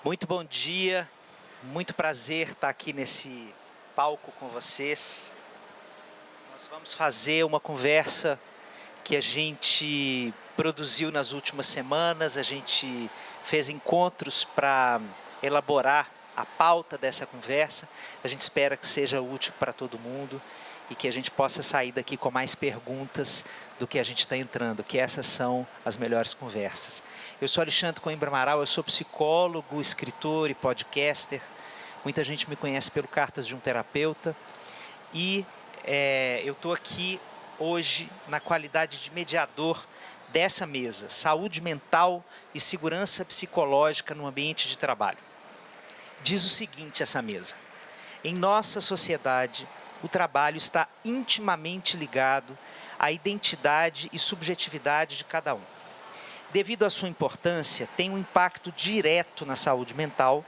Muito bom dia, muito prazer estar aqui nesse palco com vocês. Nós vamos fazer uma conversa que a gente produziu nas últimas semanas, a gente fez encontros para elaborar a pauta dessa conversa. A gente espera que seja útil para todo mundo e que a gente possa sair daqui com mais perguntas do que a gente está entrando, que essas são as melhores conversas. Eu sou Alexandre Coimbra Amaral, eu sou psicólogo, escritor e podcaster. Muita gente me conhece pelo Cartas de um Terapeuta. E eu estou aqui hoje na qualidade de mediador dessa mesa, saúde mental e segurança psicológica no ambiente de trabalho. Diz o seguinte essa mesa: em nossa sociedade, o trabalho está intimamente ligado à identidade e subjetividade de cada um. Devido à sua importância, tem um impacto direto na saúde mental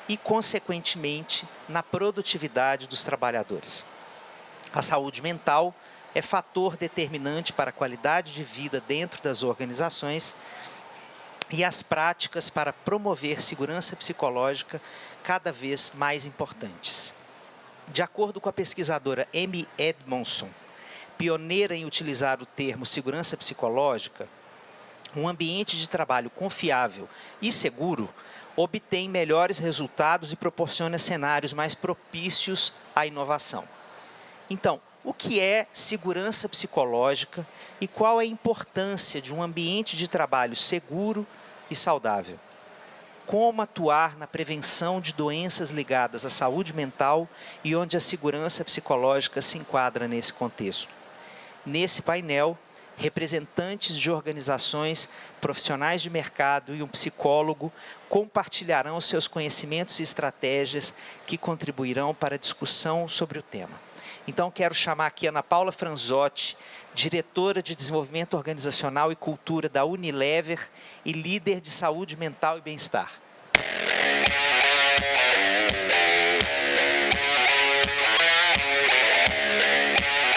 e, consequentemente, na produtividade dos trabalhadores. A saúde mental é fator determinante para a qualidade de vida dentro das organizações e as práticas para promover segurança psicológica cada vez mais importantes. De acordo com a pesquisadora Amy Edmondson, pioneira em utilizar o termo segurança psicológica, um ambiente de trabalho confiável e seguro obtém melhores resultados e proporciona cenários mais propícios à inovação. Então, o que é segurança psicológica e qual é a importância de um ambiente de trabalho seguro e saudável? Como atuar na prevenção de doenças ligadas à saúde mental e onde a segurança psicológica se enquadra nesse contexto? Nesse painel, representantes de organizações, profissionais de mercado e um psicólogo compartilharão seus conhecimentos e estratégias que contribuirão para a discussão sobre o tema. Então, quero chamar aqui a Ana Paula Franzotti, diretora de Desenvolvimento Organizacional e Cultura da Unilever e líder de saúde mental e bem-estar.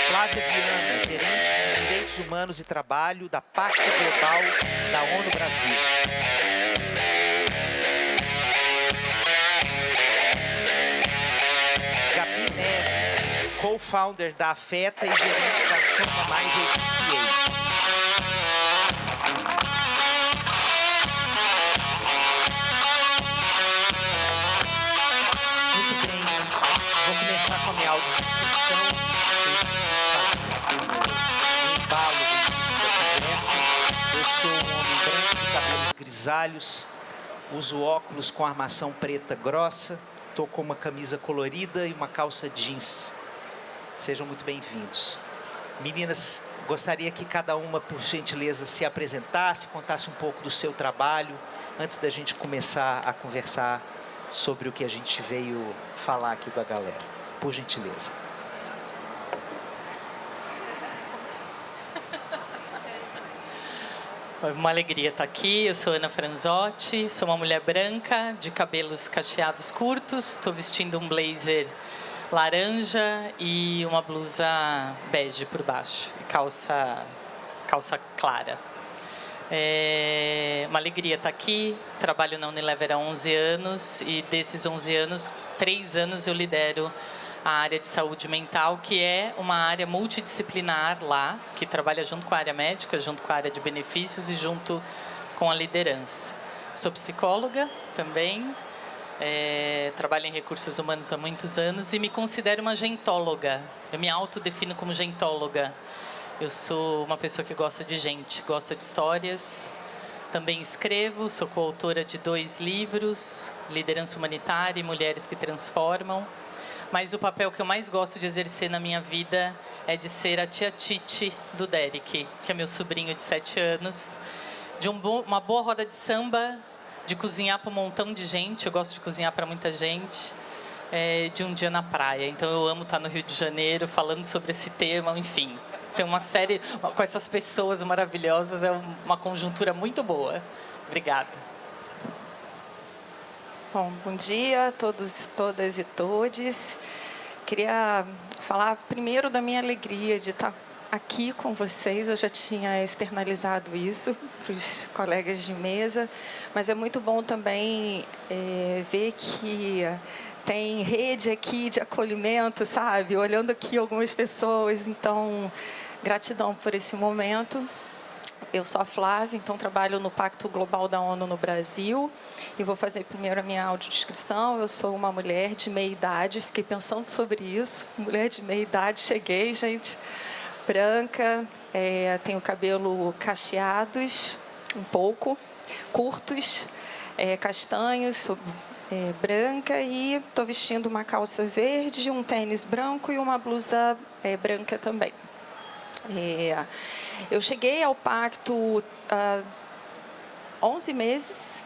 Flávia Viana, gerente de Direitos Humanos e Trabalho da Pacto Global da ONU Brasil. Gabi Neves, co-founder da Afeta e gerente da Soma Mais APA. Muito bem, vou começar com a minha audiodescrição. Eu esqueci de fazer o embalo do início da conversa. Eu sou um homem branco de cabelos grisalhos, uso óculos com armação preta grossa, estou com uma camisa colorida e uma calça jeans. Sejam muito bem-vindos. Meninas, gostaria que cada uma, por gentileza, se apresentasse, contasse um pouco do seu trabalho, antes da gente começar a conversar sobre o que a gente veio falar aqui com a galera. Por gentileza. Uma alegria estar aqui. Eu sou Ana Franzotti, sou uma mulher branca, de cabelos cacheados curtos, estou vestindo um blazer laranja e uma blusa bege por baixo, e calça clara. É uma alegria estar aqui. Trabalho na Unilever há 11 anos e desses 11 anos, 3 anos eu lidero a área de saúde mental, que é uma área multidisciplinar lá, que trabalha junto com a área médica, junto com a área de benefícios e junto com a liderança. Sou psicóloga também, trabalho em recursos humanos há muitos anos e me considero uma gentóloga. Eu me autodefino como gentóloga. Eu sou uma pessoa que gosta de gente, gosta de histórias. Também escrevo, sou coautora de 2 livros, Liderança Humanitária e Mulheres que Transformam. Mas o papel que eu mais gosto de exercer na minha vida é de ser a tia Titi do Derek, que é meu sobrinho de 7 anos, de uma boa roda de samba, de cozinhar para um montão de gente. Eu gosto de cozinhar para muita gente, de um dia na praia. Então eu amo estar no Rio de Janeiro falando sobre esse tema, enfim. Tem uma série com essas pessoas maravilhosas, é uma conjuntura muito boa. Obrigada. Bom dia a todos, todas e todes. Queria falar primeiro da minha alegria de estar aqui com vocês. Eu já tinha externalizado isso para os colegas de mesa, mas é muito bom também ver que tem rede aqui de acolhimento, sabe? Olhando aqui algumas pessoas. Então, gratidão por esse momento. Eu sou a Flávia, então trabalho no Pacto Global da ONU no Brasil e vou fazer primeiro a minha audiodescrição. Eu sou uma mulher de meia idade, fiquei pensando sobre isso. Mulher de meia idade, cheguei, gente. Branca, tenho cabelo cacheados, um pouco, curtos, castanhos, sou branca e estou vestindo uma calça verde, um tênis branco e uma blusa branca também. Eu cheguei ao Pacto há 11 meses,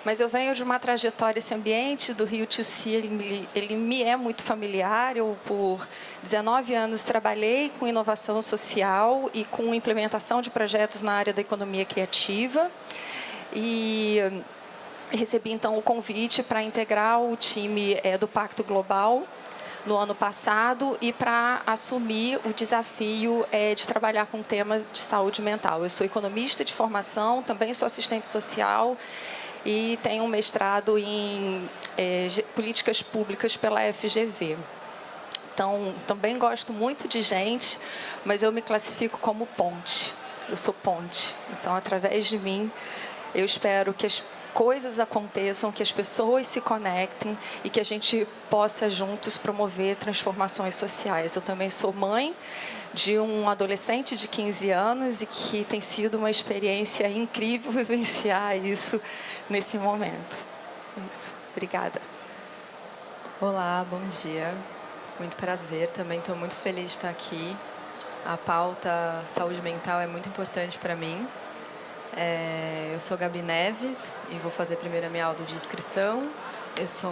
mas eu venho de uma trajetória, esse ambiente do Rio TC, ele me é muito familiar. Eu, por 19 anos, trabalhei com inovação social e com implementação de projetos na área da economia criativa. E recebi, então, o convite para integrar o time do Pacto Global no ano passado e para assumir o desafio de trabalhar com temas de saúde mental. Eu sou economista de formação, também sou assistente social e tenho um mestrado em políticas públicas pela FGV. Então, também gosto muito de gente, mas eu me classifico como ponte. Eu sou ponte. Então, através de mim, eu espero que as coisas aconteçam, que as pessoas se conectem e que a gente possa juntos promover transformações sociais. Eu também sou mãe de um adolescente de 15 anos e que tem sido uma experiência incrível vivenciar isso nesse momento. Isso. Obrigada. Olá, bom dia. Muito prazer, também estou muito feliz de estar aqui. A pauta saúde mental é muito importante para mim. Eu sou Gabi Neves e vou fazer primeiro a minha audiodescrição. Eu sou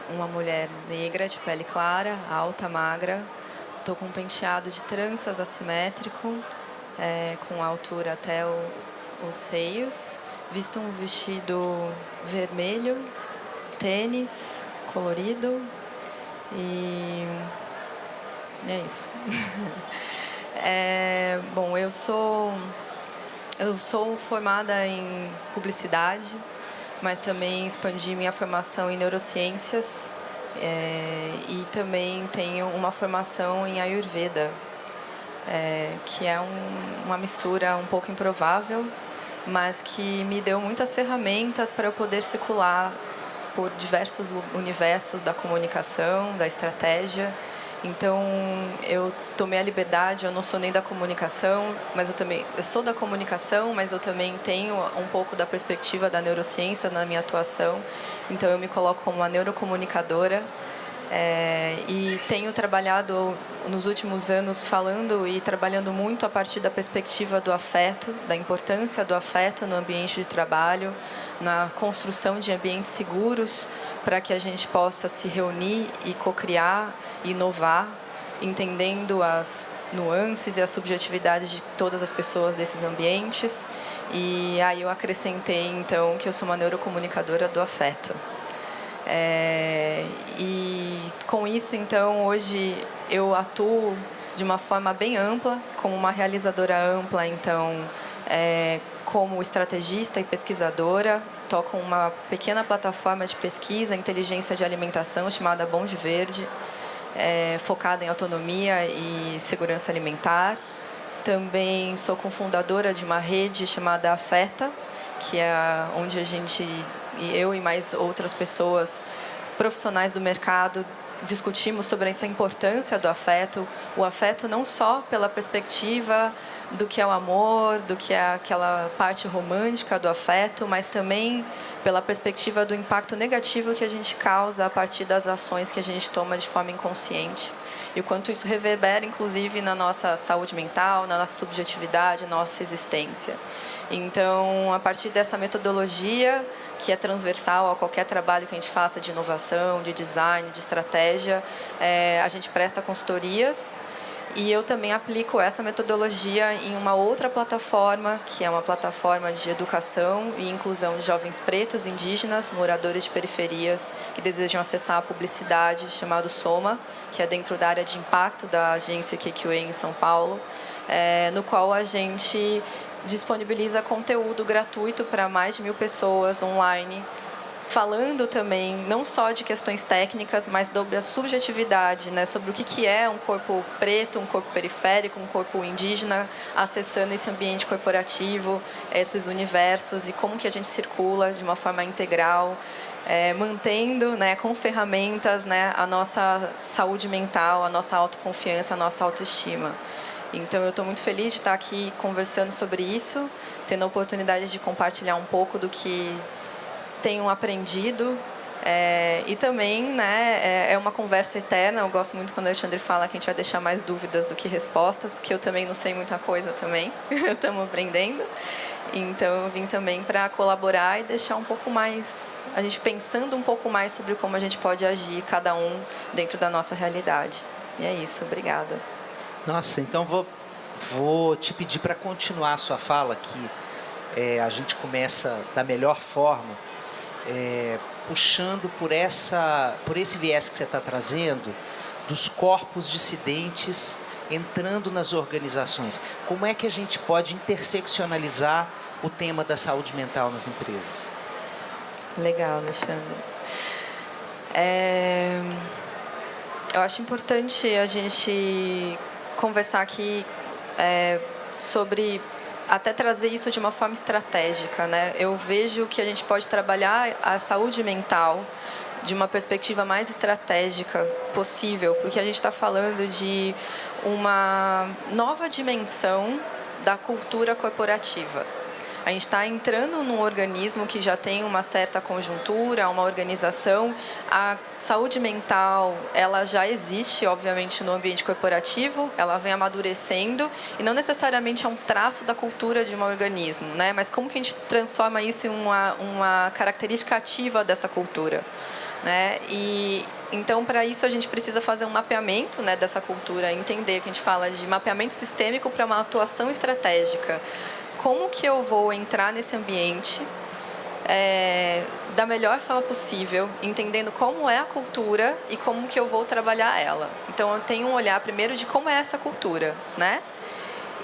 uma mulher negra, de pele clara, alta, magra. Estou com um penteado de tranças assimétrico, com altura até os seios. Visto um vestido vermelho, tênis colorido e é isso. Bom, eu sou formada em publicidade, mas também expandi minha formação em neurociências e também tenho uma formação em Ayurveda, que é uma mistura um pouco improvável, mas que me deu muitas ferramentas para eu poder circular por diversos universos da comunicação, da estratégia. Então, eu tomei a liberdade, eu não sou nem da comunicação, mas eu sou da comunicação, mas eu também tenho um pouco da perspectiva da neurociência na minha atuação. Então, eu me coloco como uma neurocomunicadora e tenho trabalhado nos últimos anos falando e trabalhando muito a partir da perspectiva do afeto, da importância do afeto no ambiente de trabalho, na construção de ambientes seguros para que a gente possa se reunir e co-criar, inovar, entendendo as nuances e as subjetividades de todas as pessoas desses ambientes. E aí eu acrescentei, então, que eu sou uma neurocomunicadora do afeto. E com isso, então, hoje eu atuo de uma forma bem ampla, como uma realizadora ampla, então, como estrategista e pesquisadora. Toco uma pequena plataforma de pesquisa, inteligência de alimentação, chamada Bonde Verde, focada em autonomia e segurança alimentar. Também sou cofundadora de uma rede chamada Afeta, que é onde eu e mais outras pessoas, profissionais do mercado, discutimos sobre essa importância do afeto. O afeto não só pela perspectiva do que é o amor, do que é aquela parte romântica do afeto, mas também pela perspectiva do impacto negativo que a gente causa a partir das ações que a gente toma de forma inconsciente. E o quanto isso reverbera, inclusive, na nossa saúde mental, na nossa subjetividade, na nossa existência. Então, a partir dessa metodologia, que é transversal a qualquer trabalho que a gente faça de inovação, de design, de estratégia, a gente presta consultorias E eu também aplico essa metodologia em uma outra plataforma, que é uma plataforma de educação e inclusão de jovens pretos, indígenas, moradores de periferias que desejam acessar a publicidade, chamado Soma, que é dentro da área de impacto da agência QQA em São Paulo, no qual a gente disponibiliza conteúdo gratuito para mais de 1.000 pessoas online, falando também não só de questões técnicas, mas sobre a subjetividade, né? Sobre o que é um corpo preto, um corpo periférico, um corpo indígena, acessando esse ambiente corporativo, esses universos e como que a gente circula de uma forma integral, mantendo, né, com ferramentas, né, a nossa saúde mental, a nossa autoconfiança, a nossa autoestima. Então, eu estou muito feliz de estar aqui conversando sobre isso, tendo a oportunidade de compartilhar um pouco do que tenho aprendido, e também, né, é uma conversa eterna. Eu gosto muito quando o Alexandre fala que a gente vai deixar mais dúvidas do que respostas, porque eu também não sei muita coisa também, estamos aprendendo. Então, eu vim também para colaborar e deixar um pouco mais, a gente pensando um pouco mais sobre como a gente pode agir, cada um, dentro da nossa realidade. E é isso, obrigada. Nossa, então vou te pedir para continuar a sua fala, que a gente começa da melhor forma, puxando por esse viés que você está trazendo, dos corpos dissidentes entrando nas organizações. Como é que a gente pode interseccionalizar o tema da saúde mental nas empresas? Legal, Alexandre. Eu acho importante a gente conversar aqui sobre até trazer isso de uma forma estratégica, né? Eu vejo que a gente pode trabalhar a saúde mental de uma perspectiva mais estratégica possível, porque a gente está falando de uma nova dimensão da cultura corporativa. A gente está entrando num organismo que já tem uma certa conjuntura, uma organização. A saúde mental, ela já existe, obviamente, no ambiente corporativo, ela vem amadurecendo, e não necessariamente é um traço da cultura de um organismo, né? Mas como que a gente transforma isso em uma característica ativa dessa cultura, né? E então, para isso, a gente precisa fazer um mapeamento, né, dessa cultura, entender que a gente fala de mapeamento sistêmico para uma atuação estratégica. Como que eu vou entrar nesse ambiente da melhor forma possível, entendendo como é a cultura e como que eu vou trabalhar ela. Então, eu tenho um olhar primeiro de como é essa cultura, né?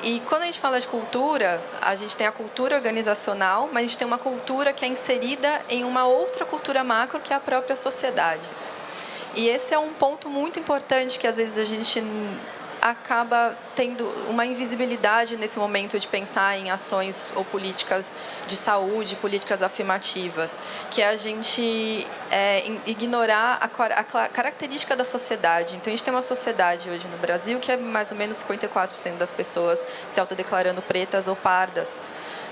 E quando a gente fala de cultura, a gente tem a cultura organizacional, mas a gente tem uma cultura que é inserida em uma outra cultura macro, que é a própria sociedade. E esse é um ponto muito importante que, às vezes, a gente acaba tendo uma invisibilidade nesse momento de pensar em ações ou políticas de saúde, políticas afirmativas, que é a gente ignorar a característica da sociedade. Então, a gente tem uma sociedade hoje no Brasil que é mais ou menos 54% das pessoas se autodeclarando pretas ou pardas.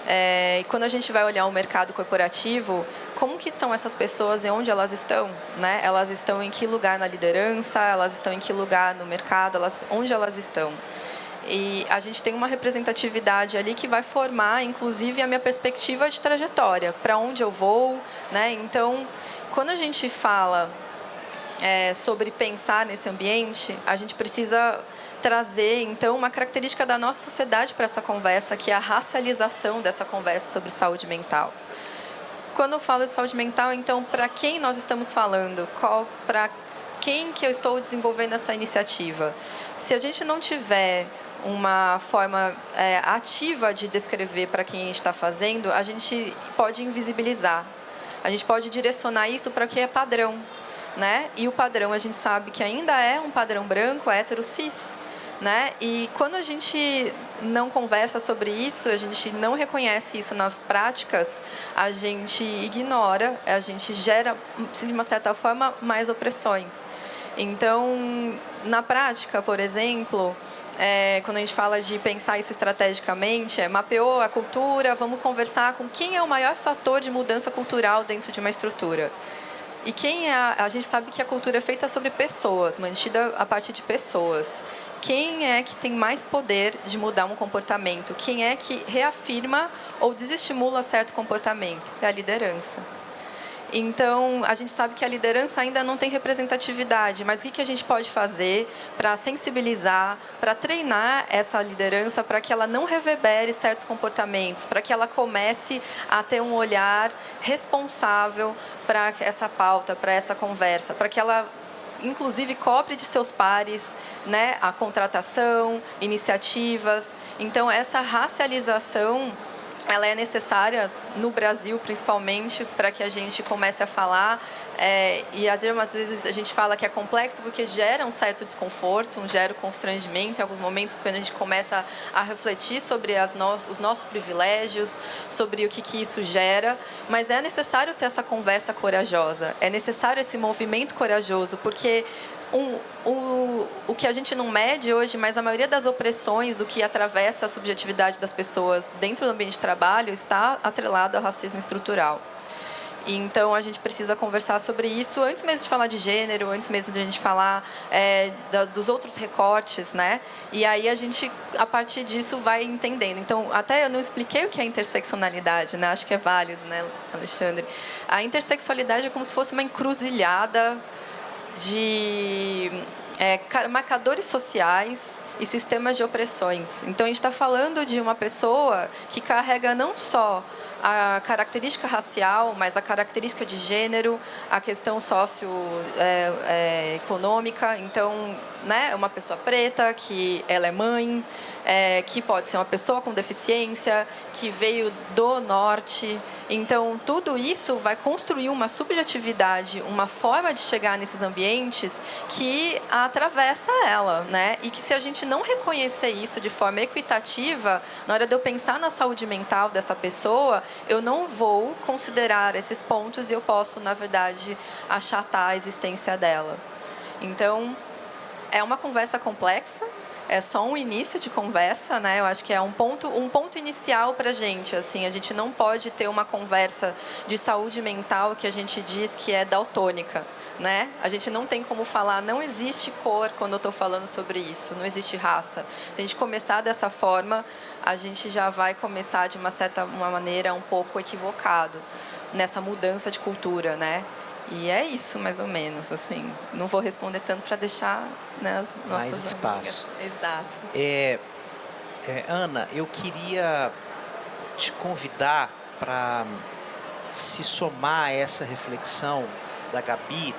E quando a gente vai olhar o mercado corporativo, como que estão essas pessoas e onde elas estão, né? Elas estão em que lugar na liderança, elas estão em que lugar no mercado, onde elas estão. E a gente tem uma representatividade ali que vai formar, inclusive, a minha perspectiva de trajetória, para onde eu vou, né? Então, quando a gente fala sobre pensar nesse ambiente, a gente precisa trazer, então, uma característica da nossa sociedade para essa conversa, que é a racialização dessa conversa sobre saúde mental. Quando eu falo de saúde mental, então, para quem nós estamos falando? Para quem que eu estou desenvolvendo essa iniciativa? Se a gente não tiver uma forma ativa de descrever para quem a gente está fazendo, a gente pode invisibilizar. A gente pode direcionar isso para o que é padrão, né? E o padrão, a gente sabe que ainda é um padrão branco, hétero, cis, né? E quando a gente não conversa sobre isso, a gente não reconhece isso nas práticas, a gente ignora, a gente gera, de uma certa forma, mais opressões. Então, na prática, por exemplo, quando a gente fala de pensar isso estrategicamente, mapeou a cultura, vamos conversar com quem é o maior fator de mudança cultural dentro de uma estrutura. E quem a gente sabe que a cultura é feita sobre pessoas, mantida a partir de pessoas. Quem é que tem mais poder de mudar um comportamento? Quem é que reafirma ou desestimula certo comportamento? É a liderança. Então, a gente sabe que a liderança ainda não tem representatividade, mas o que a gente pode fazer para sensibilizar, para treinar essa liderança, para que ela não reverbere certos comportamentos, para que ela comece a ter um olhar responsável para essa pauta, para essa conversa, para que ela inclusive cobre de seus pares, né, a contratação, iniciativas. Então, essa racialização, ela é necessária no Brasil, principalmente, para que a gente comece a falar. E às vezes a gente fala que é complexo porque gera um certo desconforto, gera constrangimento em alguns momentos, quando a gente começa a refletir sobre os nossos privilégios, sobre o que isso gera. Mas é necessário ter essa conversa corajosa, é necessário esse movimento corajoso, porque o que a gente não mede hoje, mas a maioria das opressões do que atravessa a subjetividade das pessoas dentro do ambiente de trabalho está atrelado ao racismo estrutural. E, então, a gente precisa conversar sobre isso antes mesmo de falar de gênero, antes mesmo de a gente falar dos outros recortes, né? E aí a gente, a partir disso, vai entendendo. Então, até eu não expliquei o que é interseccionalidade, né? Acho que é válido, né, Alexandre? A intersexualidade é como se fosse uma encruzilhada de marcadores sociais e sistemas de opressões. Então, a gente está falando de uma pessoa que carrega não só a característica racial, mas a característica de gênero, a questão socioeconômica. Então, né, é uma pessoa preta, que ela é mãe, que pode ser uma pessoa com deficiência, que veio do norte. Então, tudo isso vai construir uma subjetividade, uma forma de chegar nesses ambientes que atravessa ela, né? E que, se a gente não reconhecer isso de forma equitativa, na hora de eu pensar na saúde mental dessa pessoa, eu não vou considerar esses pontos e eu posso, na verdade, achatar a existência dela. Então, é uma conversa complexa. É só um início de conversa, né? Eu acho que é um ponto inicial para a gente. Assim, a gente não pode ter uma conversa de saúde mental que a gente diz que é daltônica, né? A gente não tem como falar, não existe cor quando eu estou falando sobre isso, não existe raça. Se a gente começar dessa forma, a gente já vai começar de uma maneira um pouco equivocado nessa mudança de cultura, né? E é isso, mais ou menos, assim. Não vou responder tanto para deixar, né, as nossas mais espaço. Amigas. Exato. Ana, eu queria te convidar para se somar a essa reflexão da Gabi,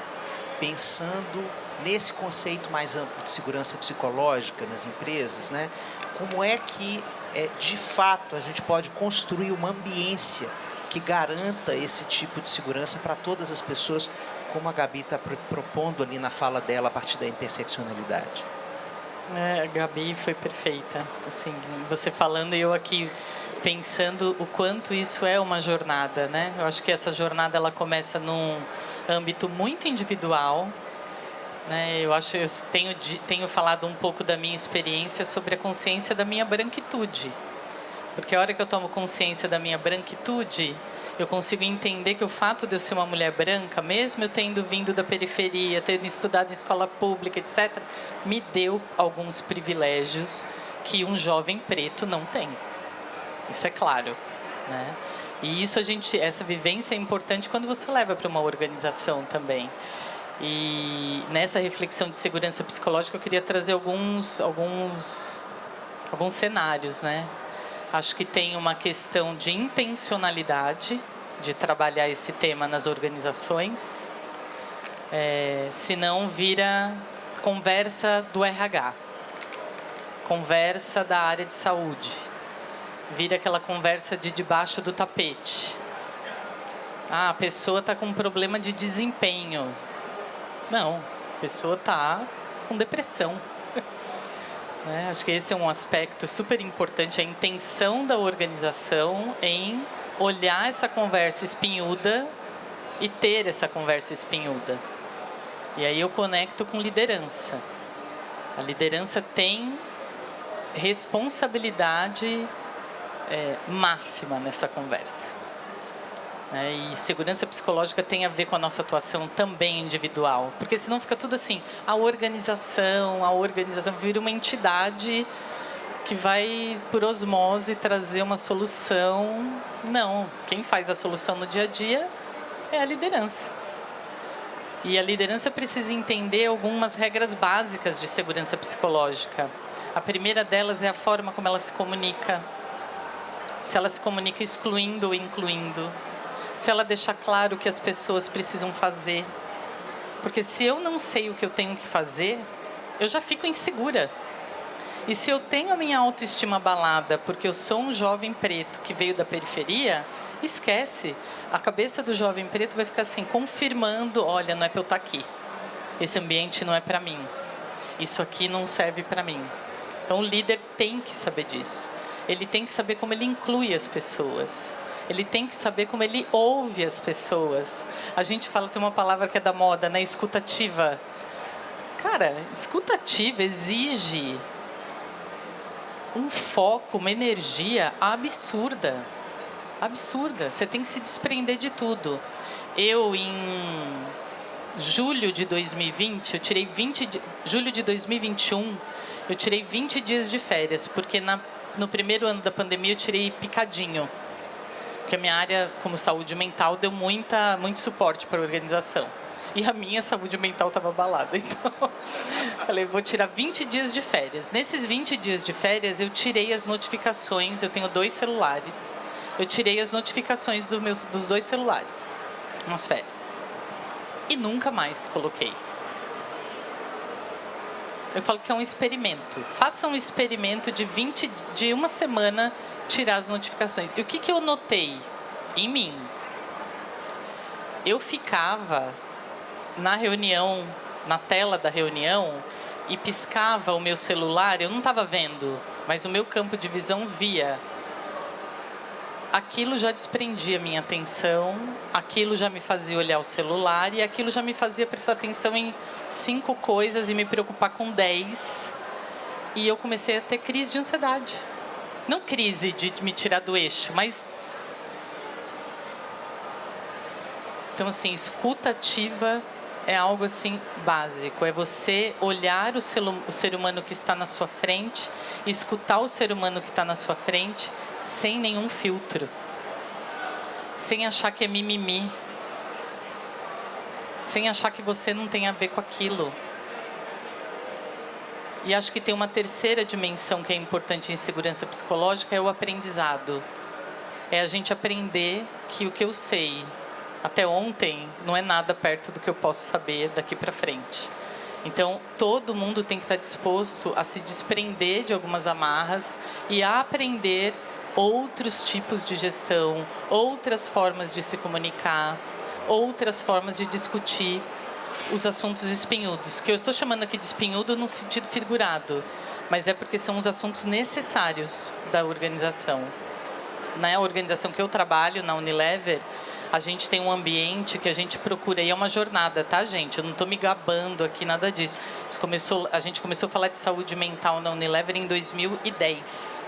pensando nesse conceito mais amplo de segurança psicológica nas empresas, né? Como é que, de fato, a gente pode construir uma ambiência que garanta esse tipo de segurança para todas as pessoas, como a Gabi está propondo ali na fala dela a partir da interseccionalidade. A Gabi foi perfeita. Assim, você falando e eu aqui pensando o quanto isso é uma jornada, né? Eu acho que essa jornada ela começa num âmbito muito individual, né? Eu tenho falado um pouco da minha experiência sobre a consciência da minha branquitude. Porque a hora que eu tomo consciência da minha branquitude, eu consigo entender que o fato de eu ser uma mulher branca, mesmo eu tendo vindo da periferia, tendo estudado em escola pública, etc., me deu alguns privilégios que um jovem preto não tem. Isso é claro, né? E isso essa vivência é importante quando você leva para uma organização também. E nessa reflexão de segurança psicológica, eu queria trazer alguns cenários, né? Acho que tem uma questão de intencionalidade de trabalhar esse tema nas organizações. Senão vira conversa do RH, conversa da área de saúde, vira aquela conversa de debaixo do tapete. A pessoa está com um problema de desempenho. Não, a pessoa está com depressão. Acho que esse é um aspecto super importante, a intenção da organização em olhar essa conversa espinhuda e ter essa conversa espinhuda. E aí eu conecto com liderança. A liderança tem responsabilidade máxima nessa conversa. E segurança psicológica tem a ver com a nossa atuação também individual. Porque senão fica tudo assim, a organização vira uma entidade que vai, por osmose, trazer uma solução. Não, quem faz a solução no dia a dia É a liderança. E a liderança precisa entender algumas regras básicas de segurança psicológica. A primeira delas é a forma como ela se comunica. Se ela se comunica excluindo ou incluindo. Se ela deixa claro o que as pessoas precisam fazer. Porque se eu não sei o que eu tenho que fazer, eu já fico insegura. E se eu tenho a minha autoestima abalada porque eu sou um jovem preto que veio da periferia, esquece. A cabeça do jovem preto vai ficar assim, confirmando, olha, não é para eu estar aqui. Esse ambiente não é para mim. Isso aqui não serve para mim. Então o líder tem que saber disso. Ele tem que saber como ele inclui as pessoas. Ele tem que saber como ele ouve as pessoas. A gente fala, tem uma palavra que é da moda, né? Escutativa. Cara, escutativa exige um foco, uma energia absurda. Absurda. Você tem que se desprender de tudo. Eu, em julho de 2020, eu tirei julho de 2021, eu tirei 20 dias de férias, porque no primeiro ano da pandemia eu tirei picadinho. Porque a minha área, como saúde mental, deu muito suporte para a organização. E a minha saúde mental estava abalada. Então, falei, vou tirar 20 dias de férias. Nesses 20 dias de férias, eu tirei as notificações. Eu tenho 2 celulares. Eu tirei as notificações dos 2 celulares nas férias. E nunca mais coloquei. Eu falo que é um experimento. Faça um experimento de uma semana tirar as notificações. E o que eu notei em mim? Eu ficava na reunião, na tela da reunião, e piscava o meu celular, eu não estava vendo, mas o meu campo de visão via. Aquilo já desprendia minha atenção, aquilo já me fazia olhar o celular e aquilo já me fazia prestar atenção em 5 coisas e me preocupar com 10. E eu comecei a ter crise de ansiedade. Não crise de me tirar do eixo, mas... Então, assim, escuta ativa é algo assim básico. É você olhar o ser humano que está na sua frente, escutar o ser humano que está na sua frente, sem nenhum filtro. Sem achar que é mimimi. Sem achar que você não tem a ver com aquilo. E acho que tem uma terceira dimensão que é importante em segurança psicológica, é o aprendizado. É a gente aprender que o que eu sei até ontem não é nada perto do que eu posso saber daqui para frente. Então, todo mundo tem que estar disposto a se desprender de algumas amarras e a aprender outros tipos de gestão, outras formas de se comunicar, outras formas de discutir os assuntos espinhudos. Que eu estou chamando aqui de espinhudo no sentido figurado, mas é porque são os assuntos necessários da organização. Na organização que eu trabalho, na Unilever, a gente tem um ambiente que a gente procura, e é uma jornada, tá, gente? Eu não estou me gabando aqui, nada disso. A gente começou a falar de saúde mental na Unilever em 2010.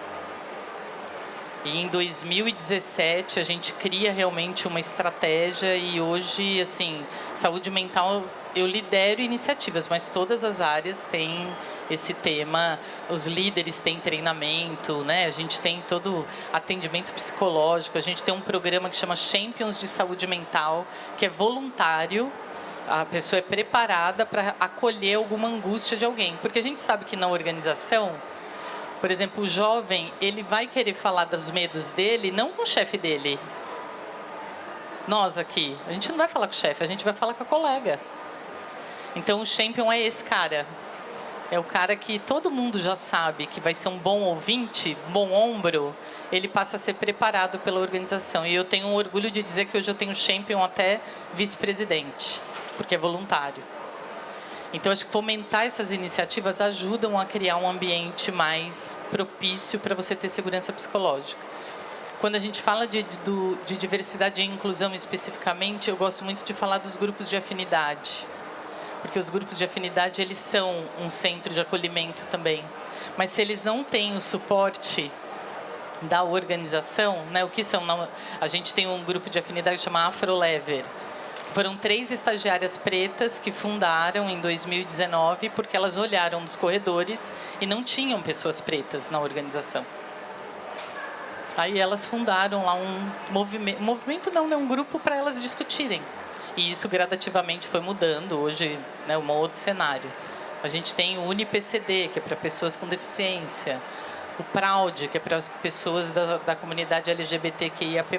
E em 2017 a gente cria realmente uma estratégia e hoje, assim, saúde mental, eu lidero iniciativas, mas todas as áreas têm esse tema, os líderes têm treinamento, né? A gente tem todo atendimento psicológico, a gente tem um programa que chama Champions de Saúde Mental, que é voluntário, a pessoa é preparada para acolher alguma angústia de alguém, porque a gente sabe que na organização, por exemplo, o jovem, ele vai querer falar dos medos dele, não com o chefe dele. Nós aqui, a gente não vai falar com o chefe, a gente vai falar com a colega. Então, o champion é esse cara. É o cara que todo mundo já sabe que vai ser um bom ouvinte, bom ombro, ele passa a ser preparado pela organização. E eu tenho um orgulho de dizer que hoje eu tenho champion até vice-presidente, porque é voluntário. Então, acho que fomentar essas iniciativas ajudam a criar um ambiente mais propício para você ter segurança psicológica. Quando a gente fala de diversidade e inclusão especificamente, eu gosto muito de falar dos grupos de afinidade. Porque os grupos de afinidade, eles são um centro de acolhimento também. Mas se eles não têm o suporte da organização, né, o que são? A gente tem um grupo de afinidade que chama Afrolever. Foram 3 estagiárias pretas que fundaram em 2019 porque elas olharam nos corredores e não tinham pessoas pretas na organização. Aí elas fundaram lá um movimento não, né, um grupo para elas discutirem. E isso gradativamente foi mudando. Hoje, né, um outro cenário. A gente tem o UniPCD, que é para pessoas com deficiência. O PRAUD, que é para as pessoas da comunidade LGBTQIAP+.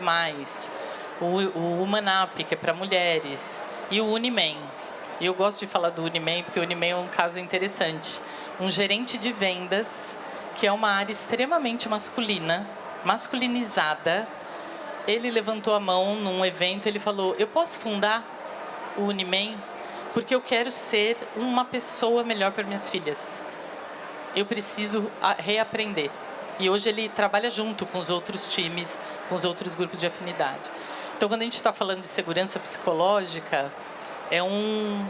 O Humanap, que é para mulheres. E o Unimen. E eu gosto de falar do Unimen, porque o Unimen é um caso interessante. Um gerente de vendas, que é uma área extremamente masculinizada. Ele levantou a mão num evento, ele falou, eu posso fundar o Unimen? Porque eu quero ser uma pessoa melhor para minhas filhas. Eu preciso reaprender. E hoje ele trabalha junto com os outros times, com os outros grupos de afinidade. Então, quando a gente está falando de segurança psicológica, é um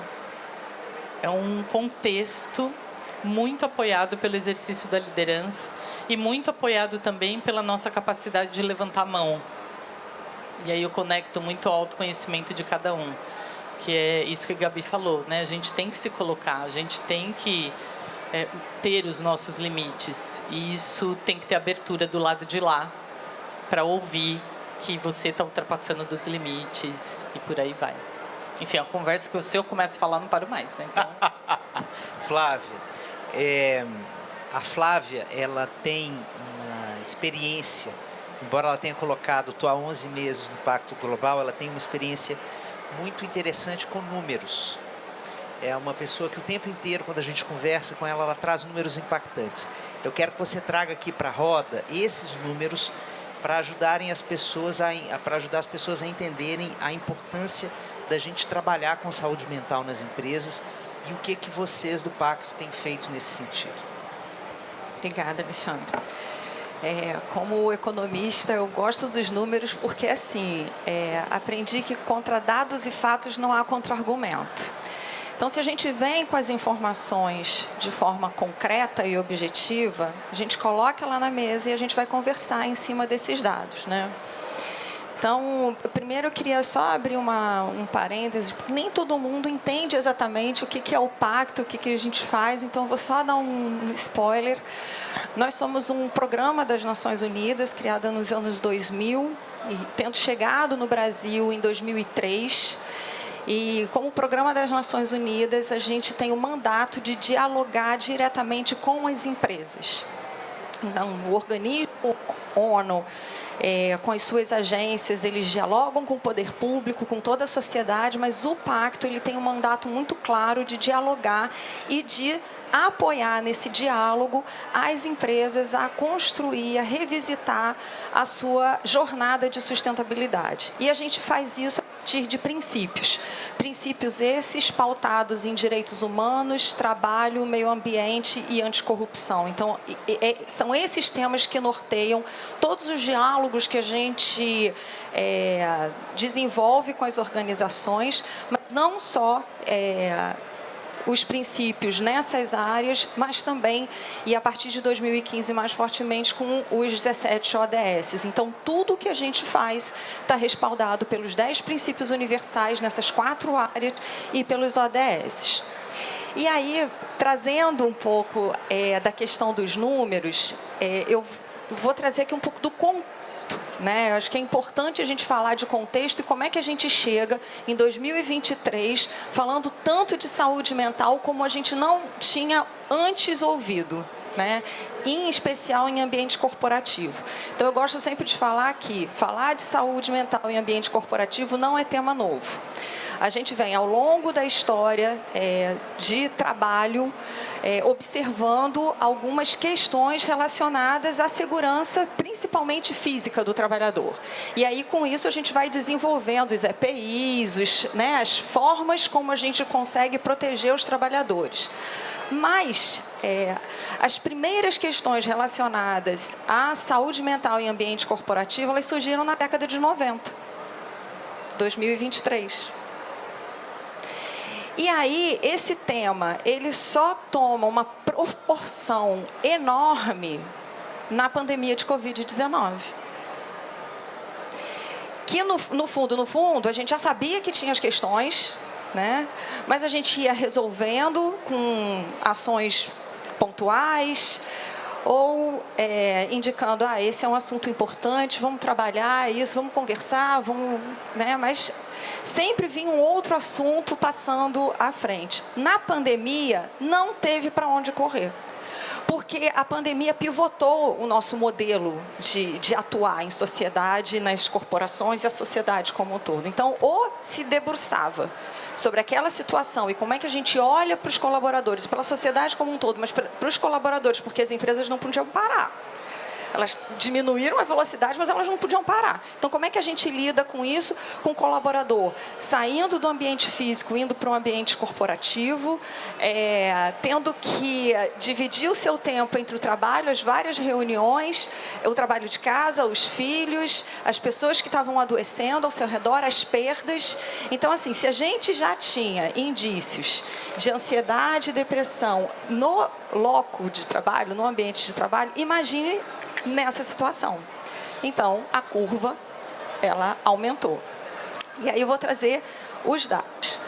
contexto muito apoiado pelo exercício da liderança e muito apoiado também pela nossa capacidade de levantar a mão. E aí eu conecto muito ao autoconhecimento de cada um, que é isso que a Gabi falou, né? A gente tem que se colocar, a gente tem que ter os nossos limites. E isso tem que ter abertura do lado de lá para ouvir que você está ultrapassando dos limites e por aí vai. Enfim, é uma conversa que se eu começo a falar, não paro mais. Né? Então... Flávia, a Flávia, ela tem uma experiência, embora ela tenha colocado, estou há 11 meses no Pacto Global, ela tem uma experiência muito interessante com números. É uma pessoa que o tempo inteiro, quando a gente conversa com ela, ela traz números impactantes. Eu quero que você traga aqui para a roda esses números para ajudarem as pessoas para ajudar as pessoas a entenderem a importância da gente trabalhar com saúde mental nas empresas e o que vocês do Pacto têm feito nesse sentido. Obrigada, Alexandre. Como economista, eu gosto dos números porque, assim, aprendi que contra dados e fatos não há contra-argumento. Então, se a gente vem com as informações de forma concreta e objetiva, a gente coloca lá na mesa e a gente vai conversar em cima desses dados, né? Então, primeiro eu queria só abrir um parêntese, porque nem todo mundo entende exatamente o que é o pacto, o que a gente faz, então vou só dar um spoiler. Nós somos um programa das Nações Unidas, criado nos anos 2000, e tendo chegado no Brasil em 2003, e como Programa das Nações Unidas, a gente tem o mandato de dialogar diretamente com as empresas. Então, o organismo ONU, com as suas agências, eles dialogam com o poder público, com toda a sociedade, mas o pacto ele tem um mandato muito claro de dialogar e de apoiar nesse diálogo as empresas a construir, a revisitar a sua jornada de sustentabilidade. E a gente faz isso a partir de princípios. Princípios esses pautados em direitos humanos, trabalho, meio ambiente e anticorrupção. Então, são esses temas que norteiam todos os diálogos que a gente desenvolve com as organizações, mas não só os princípios nessas áreas, mas também, e a partir de 2015, mais fortemente, com os 17 ODS. Então, tudo que a gente faz está respaldado pelos 10 princípios universais nessas 4 áreas e pelos ODS. E aí, trazendo um pouco da questão dos números, eu vou trazer aqui um pouco do contexto. Eu acho que é importante a gente falar de contexto e como é que a gente chega em 2023 falando tanto de saúde mental como a gente não tinha antes ouvido, em especial em ambiente corporativo. Então, eu gosto sempre de falar que falar de saúde mental em ambiente corporativo não é tema novo. A gente vem, ao longo da história de trabalho, observando algumas questões relacionadas à segurança, principalmente física do trabalhador. E aí, com isso, a gente vai desenvolvendo os EPIs, as formas como a gente consegue proteger os trabalhadores. Mas as primeiras questões relacionadas à saúde mental em ambiente corporativo, elas surgiram na década de 90, 2023. E aí, esse tema, ele só toma uma proporção enorme na pandemia de Covid-19. Que, no fundo, a gente já sabia que tinha as questões, mas a gente ia resolvendo com ações pontuais. ou indicando, esse é um assunto importante, vamos trabalhar isso, vamos conversar, né? Mas sempre vinha um outro assunto passando à frente. Na pandemia, não teve para onde correr, porque a pandemia pivotou o nosso modelo de atuar em sociedade, nas corporações e a sociedade como um todo. Então, ou se debruçava sobre aquela situação e como é que a gente olha para os colaboradores, pela sociedade como um todo, mas para os colaboradores, porque as empresas não podiam parar. Elas diminuíram a velocidade, mas elas não podiam parar. Então, como é que a gente lida com isso, com o colaborador saindo do ambiente físico, indo para um ambiente corporativo, tendo que dividir o seu tempo entre o trabalho, as várias reuniões, o trabalho de casa, os filhos, as pessoas que estavam adoecendo ao seu redor, as perdas. Então, assim, se a gente já tinha indícios de ansiedade e depressão no loco de trabalho, no ambiente de trabalho, imagine nessa situação. Então, a curva, ela aumentou. E aí eu vou trazer os dados.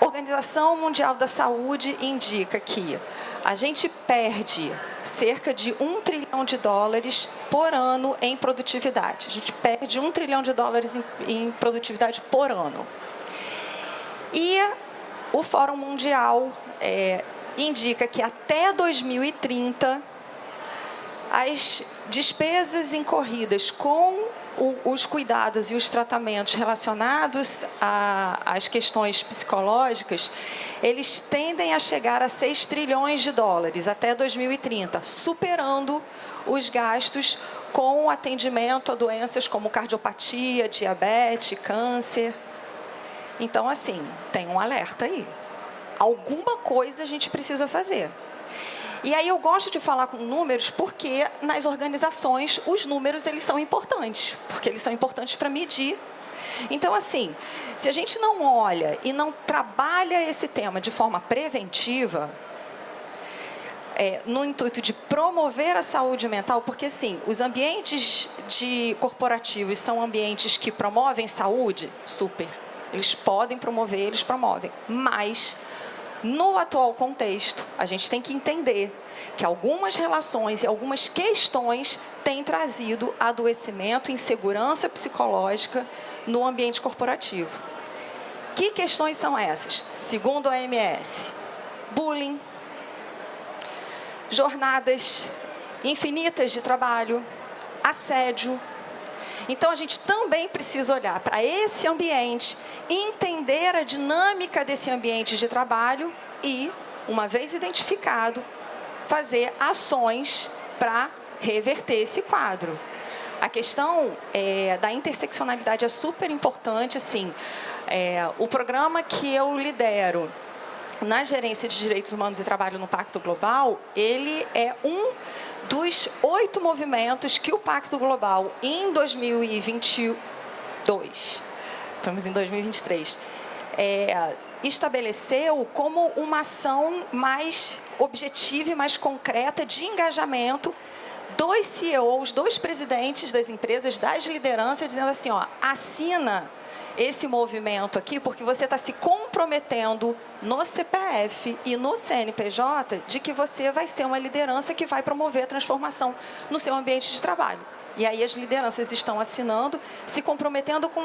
A Organização Mundial da Saúde indica que a gente perde cerca de $1 trilhão por ano em produtividade. A gente perde $1 trilhão em produtividade por ano. E o Fórum Mundial indica que até 2030, as despesas incorridas com os cuidados e os tratamentos relacionados às questões psicológicas, eles tendem a chegar a $6 trilhões até 2030, superando os gastos com atendimento a doenças como cardiopatia, diabetes, câncer. Então, assim, tem um alerta aí. Alguma coisa a gente precisa fazer. E aí eu gosto de falar com números porque nas organizações os números eles são importantes, porque eles são importantes para medir. Então, assim, se a gente não olha e não trabalha esse tema de forma preventiva, no intuito de promover a saúde mental, porque, assim, os ambientes corporativos são ambientes que promovem saúde, super. Eles podem promover, eles promovem, mas no atual contexto, a gente tem que entender que algumas relações e algumas questões têm trazido adoecimento, insegurança psicológica no ambiente corporativo. Que questões são essas? Segundo a OMS, bullying, jornadas infinitas de trabalho, assédio. Então, a gente também precisa olhar para esse ambiente, entender a dinâmica desse ambiente de trabalho e, uma vez identificado, fazer ações para reverter esse quadro. A questão da interseccionalidade é super importante. Assim, o programa que eu lidero na Gerência de Direitos Humanos e Trabalho no Pacto Global, ele é um dos 8 movimentos que o Pacto Global, em 2022, estamos em 2023, estabeleceu como uma ação mais objetiva e mais concreta de engajamento dos CEOs, dos presidentes das empresas, das lideranças, dizendo assim, assina esse movimento aqui, porque você está se comprometendo no CPF e no CNPJ de que você vai ser uma liderança que vai promover a transformação no seu ambiente de trabalho. E aí as lideranças estão assinando, se comprometendo com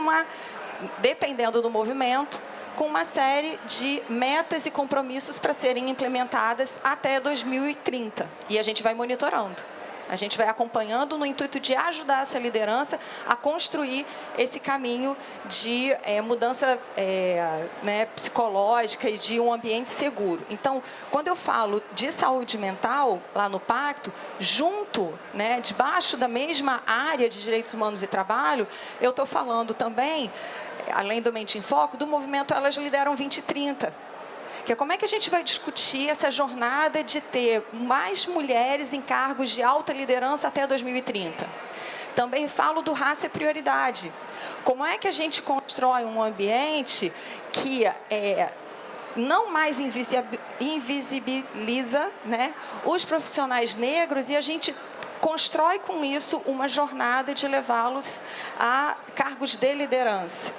dependendo do movimento, com uma série de metas e compromissos para serem implementadas até 2030. E a gente vai monitorando. A gente vai acompanhando no intuito de ajudar essa liderança a construir esse caminho de mudança psicológica e de um ambiente seguro. Então, quando eu falo de saúde mental, lá no Pacto, junto, debaixo da mesma área de direitos humanos e trabalho, eu estou falando também, além do Mente em Foco, do movimento Elas Lideram 2030. Que é como é que a gente vai discutir essa jornada de ter mais mulheres em cargos de alta liderança até 2030. Também falo do Raça é Prioridade. Como é que a gente constrói um ambiente que não mais invisibiliza os profissionais negros e a gente constrói com isso uma jornada de levá-los a cargos de liderança.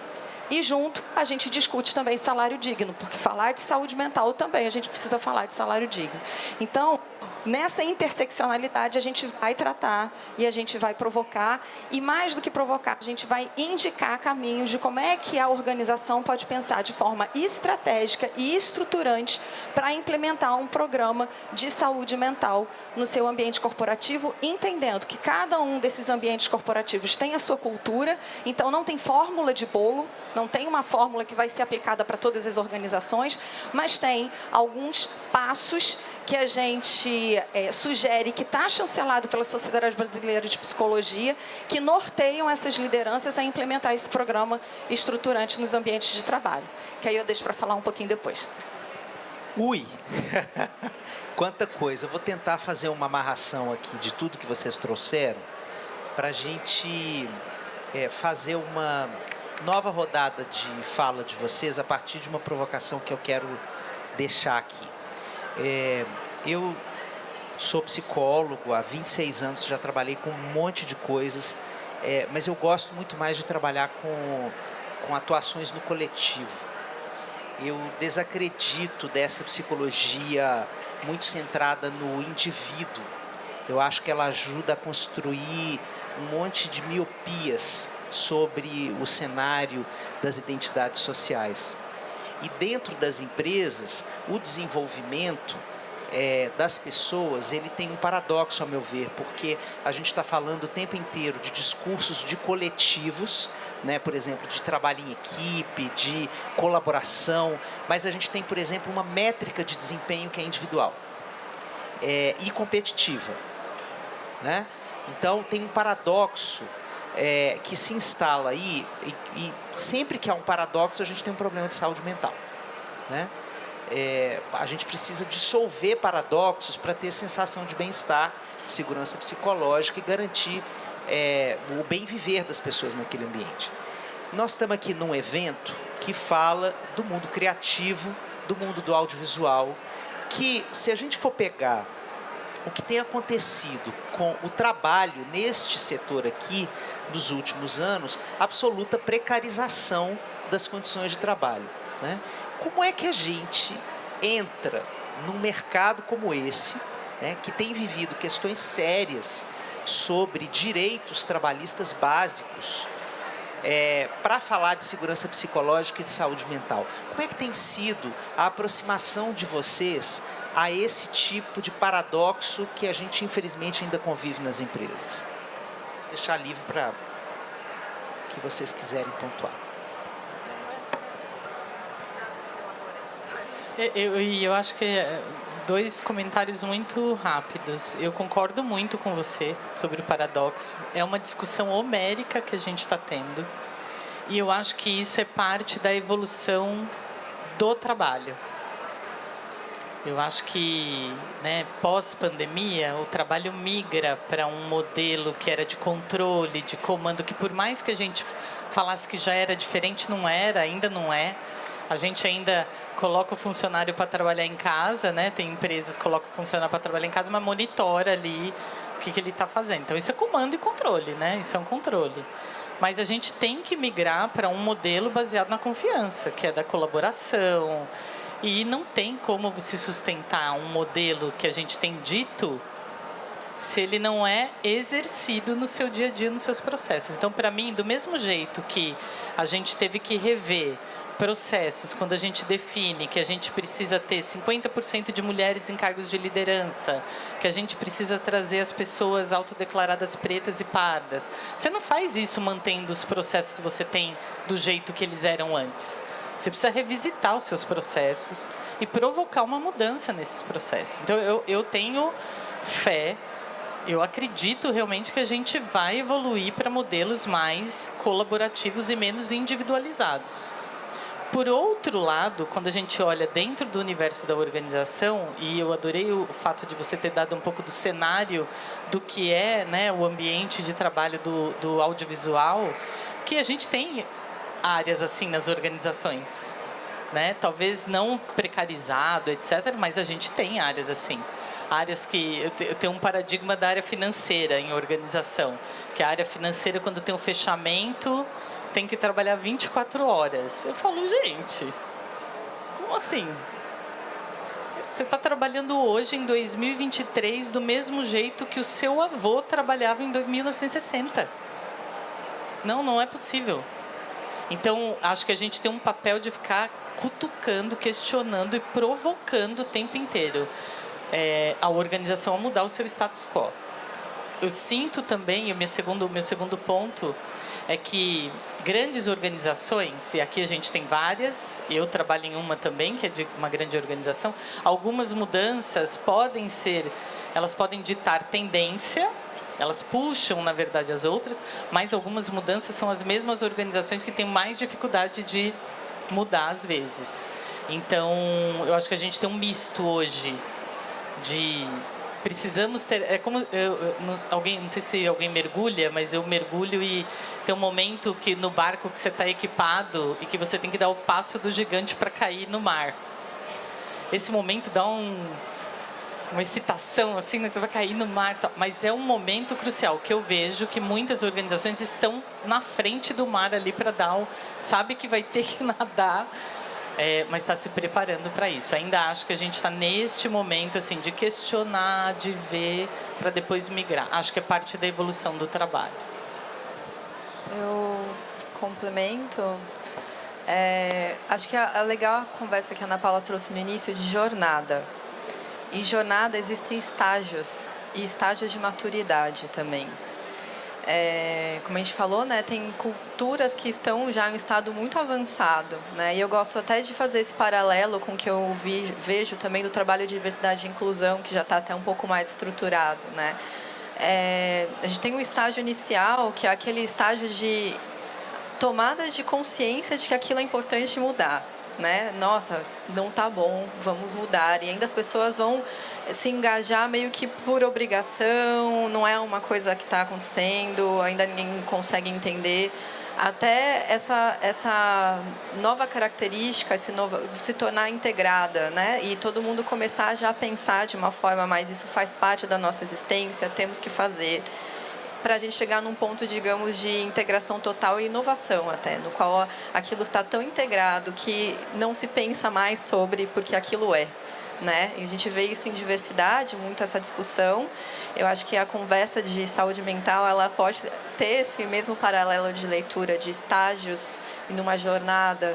E junto, a gente discute também salário digno, porque falar de saúde mental também, a gente precisa falar de salário digno. Então, nessa interseccionalidade a gente vai tratar e a gente vai provocar, e mais do que provocar, a gente vai indicar caminhos de como é que a organização pode pensar de forma estratégica e estruturante para implementar um programa de saúde mental no seu ambiente corporativo, entendendo que cada um desses ambientes corporativos tem a sua cultura, então não tem fórmula de bolo, não tem uma fórmula que vai ser aplicada para todas as organizações, mas tem alguns passos que a gente sugere, que está chancelado pela Sociedade Brasileira de Psicologia, que norteiam essas lideranças a implementar esse programa estruturante nos ambientes de trabalho. Que aí eu deixo para falar um pouquinho depois. Ui! Quanta coisa! Eu vou tentar fazer uma amarração aqui de tudo que vocês trouxeram para a gente fazer uma nova rodada de fala de vocês a partir de uma provocação que eu quero deixar aqui. Eu sou psicólogo, há 26 anos já trabalhei com um monte de coisas, mas eu gosto muito mais de trabalhar com atuações no coletivo. Eu desacredito dessa psicologia muito centrada no indivíduo. Eu acho que ela ajuda a construir um monte de miopias sobre o cenário das identidades sociais. E dentro das empresas, o desenvolvimento das pessoas, ele tem um paradoxo, a meu ver, porque a gente está falando o tempo inteiro de discursos de coletivos, né, por exemplo, de trabalho em equipe, de colaboração, mas a gente tem, por exemplo, uma métrica de desempenho que é individual e competitiva, né? Então, tem um paradoxo que se instala aí, e sempre que há um paradoxo, a gente tem um problema de saúde mental, né? A gente precisa dissolver paradoxos para ter sensação de bem-estar, de segurança psicológica e garantir o bem viver das pessoas naquele ambiente. Nós estamos aqui num evento que fala do mundo criativo, do mundo do audiovisual, que, se a gente for pegar o que tem acontecido com o trabalho neste setor aqui nos últimos anos, absoluta precarização das condições de trabalho, né? Como é que a gente entra num mercado como esse, né, que tem vivido questões sérias sobre direitos trabalhistas básicos, para falar de segurança psicológica e de saúde mental? Como é que tem sido a aproximação de vocês a esse tipo de paradoxo que a gente, infelizmente, ainda convive nas empresas? Vou deixar livre para o que vocês quiserem pontuar. Eu acho que dois comentários muito rápidos. Eu concordo muito com você sobre o paradoxo. É uma discussão homérica que a gente está tendo. E eu acho que isso é parte da evolução do trabalho. Eu acho que, né, pós-pandemia, o trabalho migra para um modelo que era de controle, de comando, que por mais que a gente falasse que já era diferente, não era, ainda não é. A gente ainda coloca o funcionário para trabalhar em casa, né? Tem empresas que colocam o funcionário para trabalhar em casa, mas monitora ali o que ele está fazendo. Então, isso é comando e controle, né? Isso é um controle. Mas a gente tem que migrar para um modelo baseado na confiança, que é da colaboração. E não tem como se sustentar um modelo que a gente tem dito se ele não é exercido no seu dia a dia, nos seus processos. Então, para mim, do mesmo jeito que a gente teve que rever processos, quando a gente define que a gente precisa ter 50% de mulheres em cargos de liderança, que a gente precisa trazer as pessoas autodeclaradas pretas e pardas. Você não faz isso mantendo os processos que você tem do jeito que eles eram antes. Você precisa revisitar os seus processos e provocar uma mudança nesses processos. Então, eu tenho fé, eu acredito realmente que a gente vai evoluir para modelos mais colaborativos e menos individualizados. Por outro lado, quando a gente olha dentro do universo da organização, e eu adorei o fato de você ter dado um pouco do cenário do que é, né, o ambiente de trabalho do audiovisual, que a gente tem áreas assim nas organizações, né? Talvez não precarizado, etc., mas a gente tem áreas assim. Áreas que eu tenho um paradigma da área financeira em organização, que a área financeira, quando tem um fechamento, tem que trabalhar 24 horas. Eu falo, gente, como assim? Você está trabalhando hoje, em 2023, do mesmo jeito que o seu avô trabalhava em 1960. Não é possível. Então, acho que a gente tem um papel de ficar cutucando, questionando e provocando o tempo inteiro a organização a mudar o seu status quo. Eu sinto também, o meu segundo ponto é que grandes organizações, e aqui a gente tem várias, eu trabalho em uma também, que é de uma grande organização, algumas mudanças elas podem ditar tendência, elas puxam, na verdade, as outras, mas algumas mudanças são as mesmas organizações que têm mais dificuldade de mudar às vezes. Então, eu acho que a gente tem um misto hoje de precisamos ter, é como não sei se alguém mergulha, mas eu mergulho e tem um momento que no barco que você está equipado e que você tem que dar o passo do gigante para cair no mar. Esse momento dá uma excitação assim, né? Você vai cair no mar, mas é um momento crucial que eu vejo que muitas organizações estão na frente do mar ali para sabe que vai ter que nadar. Mas está se preparando para isso. Ainda acho que a gente está neste momento assim de questionar, de ver, para depois migrar. Acho que é parte da evolução do trabalho. Eu complemento. Acho que é legal a conversa que a Ana Paula trouxe no início de jornada. Em jornada existem estágios, e estágios de maturidade também. Como a gente falou, né, tem culturas que estão já em um estado muito avançado, né, e eu gosto até de fazer esse paralelo com o que eu vejo também do trabalho de diversidade e inclusão, que já está até um pouco mais estruturado, né. A gente tem um estágio inicial, que é aquele estágio de tomada de consciência de que aquilo é importante mudar. Né? Nossa, não está bom, vamos mudar. E ainda as pessoas vão se engajar meio que por obrigação, não é uma coisa que está acontecendo, ainda ninguém consegue entender. Até essa nova característica se tornar integrada, né? E todo mundo começar já a pensar de uma forma mais, isso faz parte da nossa existência, temos que fazer, para a gente chegar num ponto, digamos, de integração total e inovação até, no qual aquilo está tão integrado que não se pensa mais sobre porque aquilo é, né? E a gente vê isso em diversidade, muito essa discussão. Eu acho que a conversa de saúde mental, ela pode ter esse mesmo paralelo de leitura de estágios e numa jornada.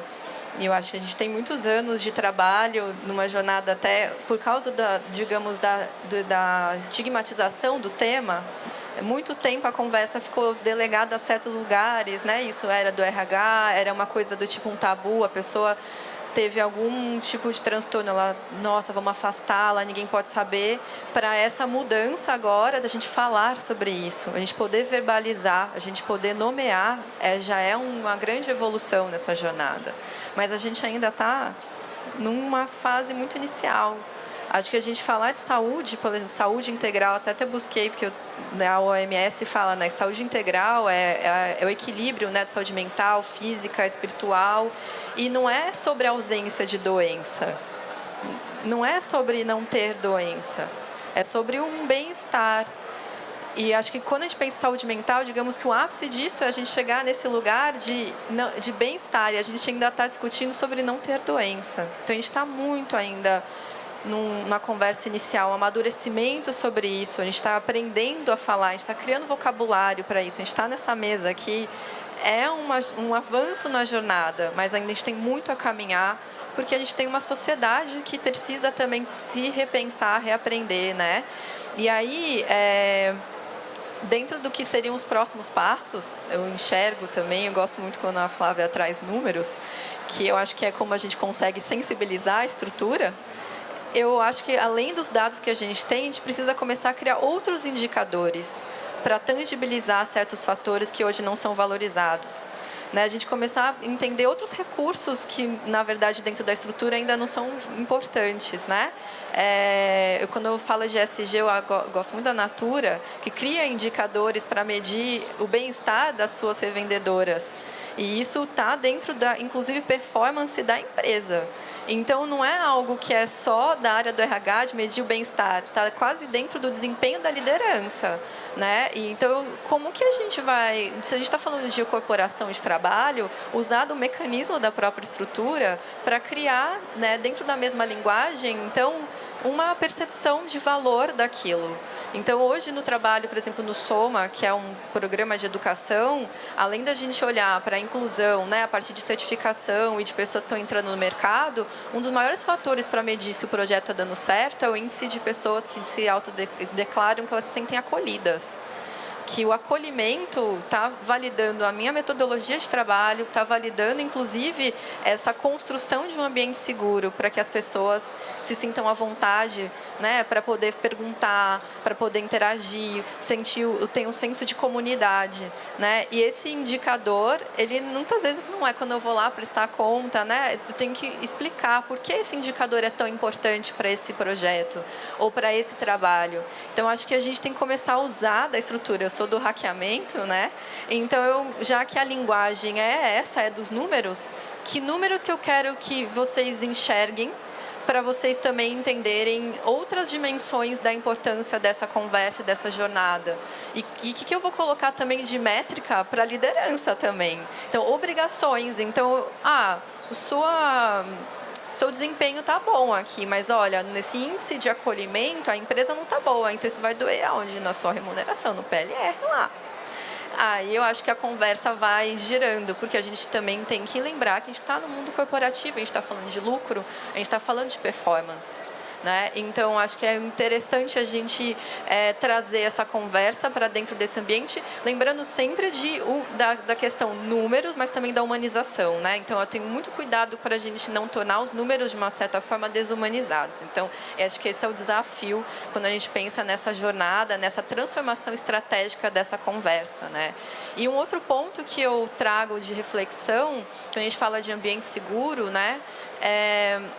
E eu acho que a gente tem muitos anos de trabalho numa jornada até por causa da estigmatização do tema. Muito tempo a conversa ficou delegada a certos lugares, né? Isso era do RH, era uma coisa do tipo um tabu, a pessoa teve algum tipo de transtorno, ela, nossa, vamos afastá-la, ninguém pode saber. Para essa mudança agora, da gente falar sobre isso, a gente poder verbalizar, a gente poder nomear, já é uma grande evolução nessa jornada. Mas a gente ainda está numa fase muito inicial. Acho que a gente falar de saúde, por exemplo, saúde integral, até busquei, porque a OMS fala, né, que saúde integral é o equilíbrio, né, de saúde mental, física, espiritual, e não é sobre a ausência de doença, não é sobre não ter doença, é sobre um bem-estar. E acho que quando a gente pensa em saúde mental, digamos que o ápice disso é a gente chegar nesse lugar de bem-estar, e a gente ainda está discutindo sobre não ter doença. Então, a gente está muito ainda numa conversa inicial, um amadurecimento sobre isso, a gente está aprendendo a falar, a gente está criando vocabulário para isso, a gente está nessa mesa aqui, é um avanço na jornada, mas ainda a gente tem muito a caminhar, porque a gente tem uma sociedade que precisa também se repensar, reaprender, né? E aí, dentro do que seriam os próximos passos, eu enxergo também, eu gosto muito quando a Flávia traz números, que eu acho que é como a gente consegue sensibilizar a estrutura. Eu acho que, além dos dados que a gente tem, a gente precisa começar a criar outros indicadores para tangibilizar certos fatores que hoje não são valorizados. Né? A gente começar a entender outros recursos que, na verdade, dentro da estrutura ainda não são importantes. Né? Quando eu falo de ESG, eu gosto muito da Natura, que cria indicadores para medir o bem-estar das suas revendedoras. E isso está dentro da, inclusive, performance da empresa. Então, não é algo que é só da área do RH de medir o bem-estar, está quase dentro do desempenho da liderança. Né? E, então, como que a gente vai, se a gente está falando de incorporação de trabalho, usar do mecanismo da própria estrutura para criar, né, dentro da mesma linguagem, então, uma percepção de valor daquilo. Então, hoje no trabalho, por exemplo, no Soma, que é um programa de educação, além da gente olhar para a inclusão, né, a partir de certificação e de pessoas que estão entrando no mercado, um dos maiores fatores para medir se o projeto está dando certo é o índice de pessoas que se autodeclaram que elas se sentem acolhidas. Que o acolhimento está validando a minha metodologia de trabalho, está validando, inclusive, essa construção de um ambiente seguro para que as pessoas se sintam à vontade, né, para poder perguntar, para poder interagir, tem um senso de comunidade, né? E esse indicador, ele muitas vezes não é quando eu vou lá prestar conta, né? Eu tenho que explicar por que esse indicador é tão importante para esse projeto ou para esse trabalho. Então, acho que a gente tem que começar a usar da estrutura. Eu sou do hackeamento, né? Então, já que a linguagem é essa, é dos números, que números que eu quero que vocês enxerguem para vocês também entenderem outras dimensões da importância dessa conversa, dessa jornada. E o que eu vou colocar também de métrica para a liderança também. Então, obrigações. Então, seu desempenho está bom aqui, mas olha, nesse índice de acolhimento, a empresa não está boa, então isso vai doer aonde? Na sua remuneração, no PLR lá. Aí eu acho que a conversa vai girando, porque a gente também tem que lembrar que a gente está no mundo corporativo, a gente está falando de lucro, a gente está falando de performance. Né? Então, acho que é interessante a gente trazer essa conversa para dentro desse ambiente, lembrando sempre da questão números, mas também da humanização. Né? Então, eu tenho muito cuidado para a gente não tornar os números, de uma certa forma, desumanizados. Então, eu acho que esse é o desafio quando a gente pensa nessa jornada, nessa transformação estratégica dessa conversa. Né? E um outro ponto que eu trago de reflexão, quando a gente fala de ambiente seguro, né?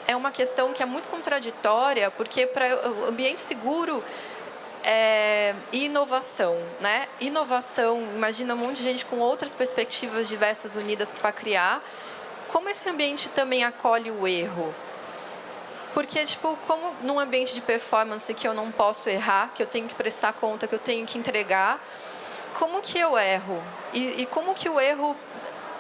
É uma questão que é muito contraditória, porque para o ambiente seguro e inovação, né? Inovação, imagina um monte de gente com outras perspectivas diversas unidas para criar. Como esse ambiente também acolhe o erro? Porque, tipo, como num ambiente de performance que eu não posso errar, que eu tenho que prestar conta, que eu tenho que entregar, como que eu erro? E como que o erro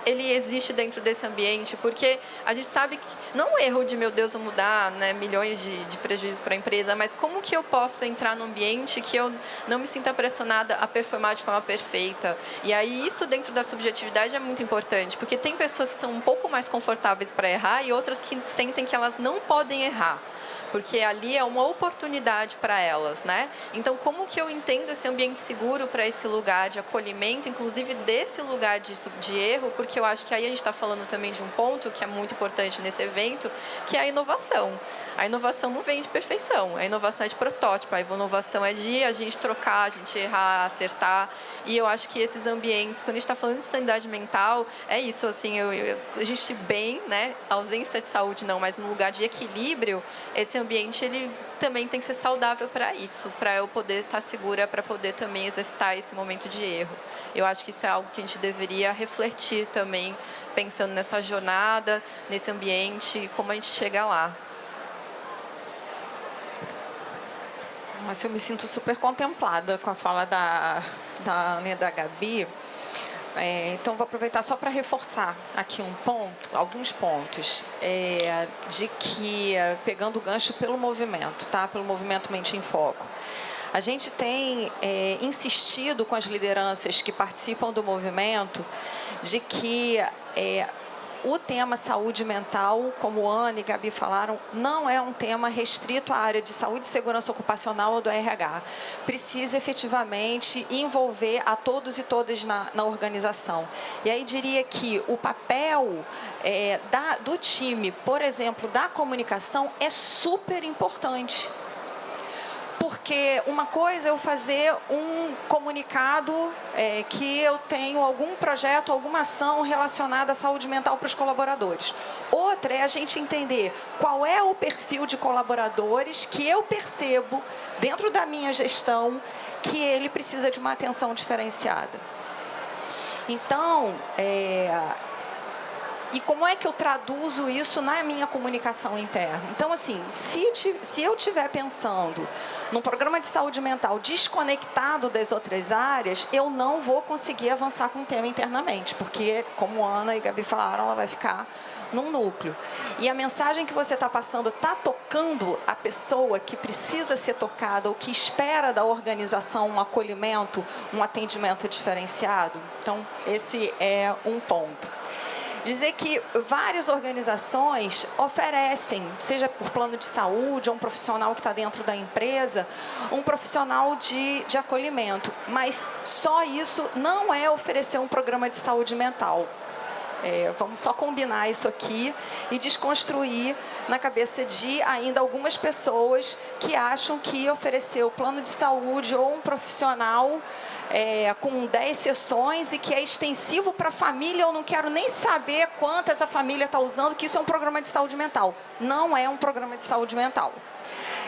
ele existe dentro desse ambiente? Porque a gente sabe que não é um erro de, meu Deus, vou mudar, né, milhões de prejuízos para a empresa, mas como que eu posso entrar num ambiente que eu não me sinta pressionada a performar de forma perfeita? E aí isso dentro da subjetividade é muito importante, porque tem pessoas que estão um pouco mais confortáveis para errar e outras que sentem que elas não podem errar. Porque ali é uma oportunidade para elas, né? Então, como que eu entendo esse ambiente seguro para esse lugar de acolhimento, inclusive desse lugar de erro? Porque eu acho que aí a gente está falando também de um ponto que é muito importante nesse evento, que é a inovação. A inovação não vem de perfeição, a inovação é de protótipo, a inovação é de a gente trocar, a gente errar, acertar. E eu acho que esses ambientes, quando a gente está falando de sanidade mental, é isso, assim, a gente bem, né? Ausência de saúde não, mas no lugar de equilíbrio, esse ambiente ele também tem que ser saudável para isso, para eu poder estar segura, para poder também exercitar esse momento de erro. Eu acho que isso é algo que a gente deveria refletir também, pensando nessa jornada, nesse ambiente e como a gente chega lá. Nossa, eu me sinto super contemplada com a fala da Ana e da Gabi. Então, vou aproveitar só para reforçar aqui alguns pontos, de que, pegando o gancho pelo movimento, tá? Pelo movimento Mente em Foco. A gente tem insistido com as lideranças que participam do movimento de que o tema saúde mental, como Ana e Gabi falaram, não é um tema restrito à área de saúde e segurança ocupacional ou do RH. Precisa efetivamente envolver a todos e todas na organização. E aí diria que o papel do time, por exemplo, da comunicação, é super importante. Porque uma coisa é eu fazer um comunicado que eu tenho algum projeto, alguma ação relacionada à saúde mental para os colaboradores. Outra é a gente entender qual é o perfil de colaboradores que eu percebo dentro da minha gestão que ele precisa de uma atenção diferenciada. Então, e como é que eu traduzo isso na minha comunicação interna? Então, assim, se eu estiver pensando num programa de saúde mental desconectado das outras áreas, eu não vou conseguir avançar com o tema internamente, porque, como Ana e Gabi falaram, ela vai ficar num núcleo. E a mensagem que você está passando está tocando a pessoa que precisa ser tocada ou que espera da organização um acolhimento, um atendimento diferenciado? Então, esse é um ponto. Dizer que várias organizações oferecem, seja por plano de saúde ou um profissional que está dentro da empresa, um profissional de acolhimento. Mas só isso não é oferecer um programa de saúde mental. Vamos só combinar isso aqui e desconstruir na cabeça de ainda algumas pessoas que acham que oferecer o plano de saúde ou um profissional com 10 sessões e que é extensivo para a família, eu não quero nem saber quantas a família está usando, que isso é um programa de saúde mental. Não é um programa de saúde mental.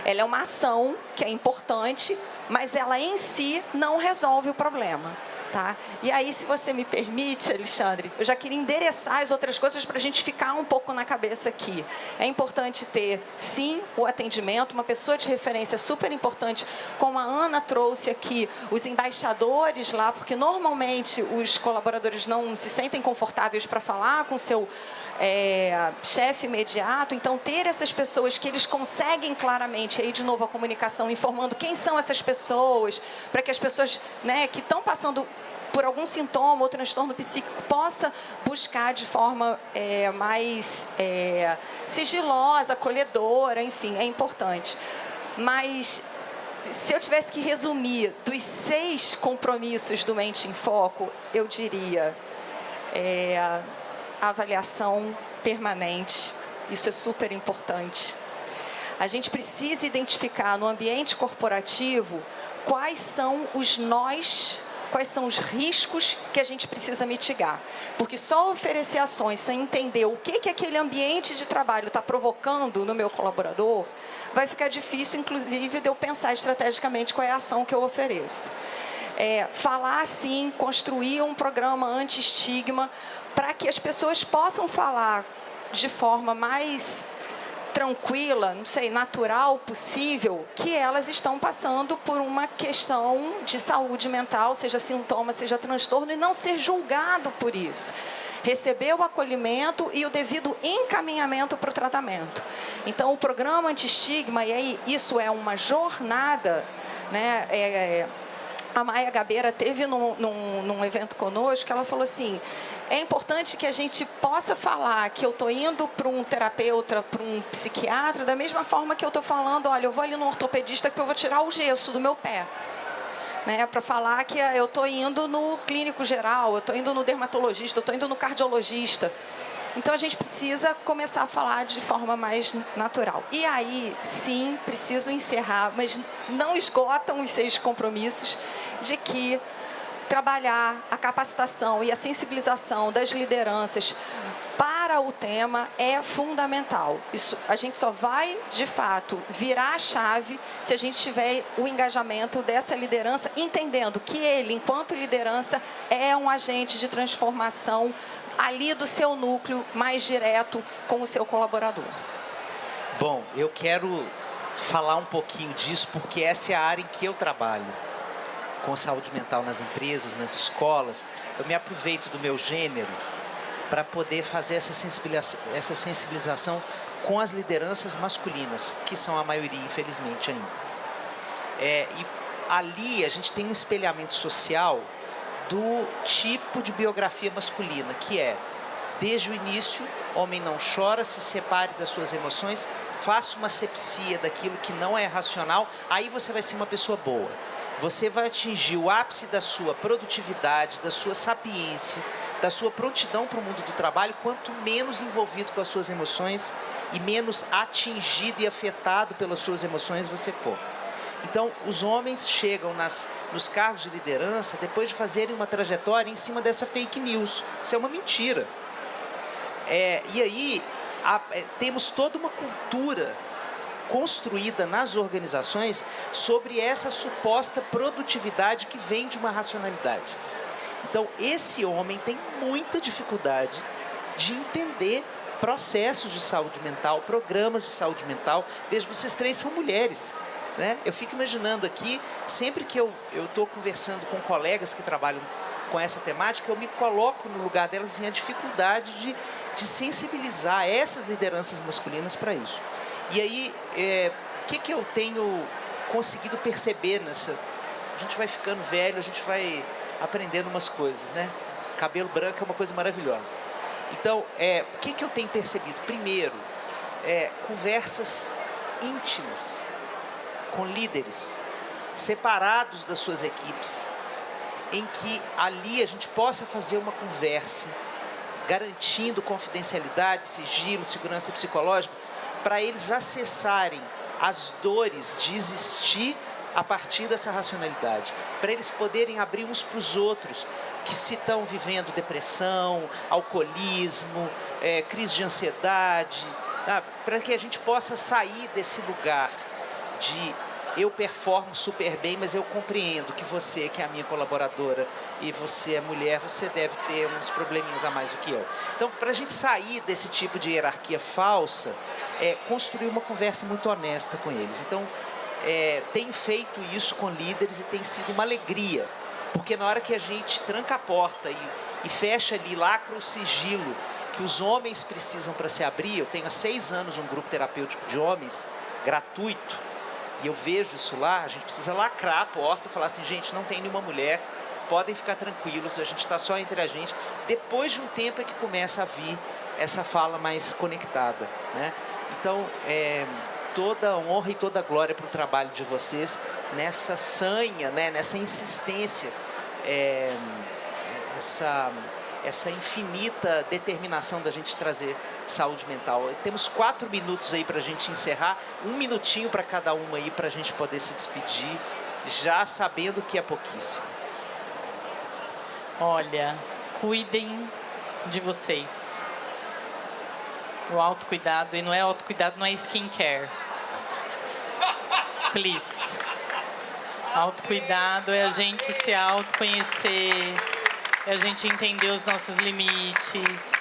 Ela é uma ação que é importante, mas ela em si não resolve o problema. Tá? E aí, se você me permite, Alexandre, eu já queria endereçar as outras coisas para a gente ficar um pouco na cabeça aqui. É importante ter, sim, o atendimento, uma pessoa de referência super importante, como a Ana trouxe aqui, os embaixadores lá, porque normalmente os colaboradores não se sentem confortáveis para falar com o seu chefe imediato. Então, ter essas pessoas que eles conseguem claramente, aí de novo a comunicação, informando quem são essas pessoas, para que as pessoas, né, que estão passando por algum sintoma ou transtorno psíquico possa buscar de forma mais sigilosa, acolhedora, enfim, é importante. Mas se eu tivesse que resumir dos 6 compromissos do Mente em Foco, eu diria a avaliação permanente. Isso é super importante. A gente precisa identificar no ambiente corporativo quais são os nós, quais são os riscos que a gente precisa mitigar. Porque só oferecer ações sem entender o que aquele ambiente de trabalho está provocando no meu colaborador, vai ficar difícil, inclusive, de eu pensar estrategicamente qual é a ação que eu ofereço. Falar, sim, construir um programa anti-estigma para que as pessoas possam falar de forma mais tranquila, não sei, natural possível, que elas estão passando por uma questão de saúde mental, seja sintoma, seja transtorno, e não ser julgado por isso. Receber o acolhimento e o devido encaminhamento para o tratamento. Então, o programa anti-estigma, e aí isso é uma jornada, né? A Maia Gabeira teve num evento conosco, ela falou assim, é importante que a gente possa falar que eu estou indo para um terapeuta, para um psiquiatra, da mesma forma que eu estou falando, olha, eu vou ali no ortopedista que eu vou tirar o gesso do meu pé. Né, para falar que eu estou indo no clínico geral, eu estou indo no dermatologista, eu estou indo no cardiologista. Então, a gente precisa começar a falar de forma mais natural. E aí, sim, preciso encerrar, mas não esgotam os 6 compromissos de que trabalhar a capacitação e a sensibilização das lideranças para o tema é fundamental. Isso, a gente só vai, de fato, virar a chave se a gente tiver o engajamento dessa liderança, entendendo que ele, enquanto liderança, é um agente de transformação ali do seu núcleo mais direto com o seu colaborador. Bom, eu quero falar um pouquinho disso porque essa é a área em que eu trabalho. Com saúde mental nas empresas, nas escolas. Eu me aproveito do meu gênero para poder fazer essa sensibilização com as lideranças masculinas, que são a maioria, infelizmente, ainda. E ali a gente tem um espelhamento social do tipo de biografia masculina, que é, desde o início, homem não chora, se separe das suas emoções, faça uma asepsia daquilo que não é racional, aí você vai ser uma pessoa boa. Você vai atingir o ápice da sua produtividade, da sua sapiência, da sua prontidão para o mundo do trabalho, quanto menos envolvido com as suas emoções e menos atingido e afetado pelas suas emoções você for. Então, os homens chegam nos cargos de liderança depois de fazerem uma trajetória em cima dessa fake news. Isso é uma mentira. E aí, temos toda uma cultura construída nas organizações sobre essa suposta produtividade que vem de uma racionalidade. Então, esse homem tem muita dificuldade de entender processos de saúde mental, programas de saúde mental. Veja, vocês 3 são mulheres, né? Eu fico imaginando aqui, sempre que eu estou conversando com colegas que trabalham com essa temática, eu me coloco no lugar delas, assim, a dificuldade de sensibilizar essas lideranças masculinas para isso. E aí, o que eu tenho conseguido perceber nessa... A gente vai ficando velho, a gente vai aprendendo umas coisas, né? Cabelo branco é uma coisa maravilhosa. Então, o que eu tenho percebido? Primeiro, conversas íntimas com líderes, separados das suas equipes, em que ali a gente possa fazer uma conversa, garantindo confidencialidade, sigilo, segurança psicológica, para eles acessarem as dores de existir a partir dessa racionalidade, para eles poderem abrir uns para os outros, que se estão vivendo depressão, alcoolismo, crise de ansiedade, para que a gente possa sair desse lugar de eu performo super bem, mas eu compreendo que você, que é a minha colaboradora, e você é mulher, você deve ter uns probleminhas a mais do que eu. Então, para a gente sair desse tipo de hierarquia falsa, construir uma conversa muito honesta com eles. Então, tenho feito isso com líderes e tem sido uma alegria, porque na hora que a gente tranca a porta e fecha ali, lacra o sigilo que os homens precisam para se abrir. Eu tenho há 6 anos um grupo terapêutico de homens, gratuito, e eu vejo isso lá. A gente precisa lacrar a porta e falar assim, gente, não tem nenhuma mulher, podem ficar tranquilos, a gente está só entre a gente. Depois de um tempo é que começa a vir essa fala mais conectada, né? Então, toda honra e toda glória para o trabalho de vocês nessa sanha, né? Nessa insistência, essa infinita determinação da gente trazer saúde mental. Temos 4 minutos aí para a gente encerrar, 1 minutinho para cada uma aí para a gente poder se despedir, já sabendo que é pouquíssimo. Olha, cuidem de vocês. O autocuidado, e não é autocuidado, não é skincare. Please. Autocuidado é a gente se autoconhecer, é a gente entender os nossos limites,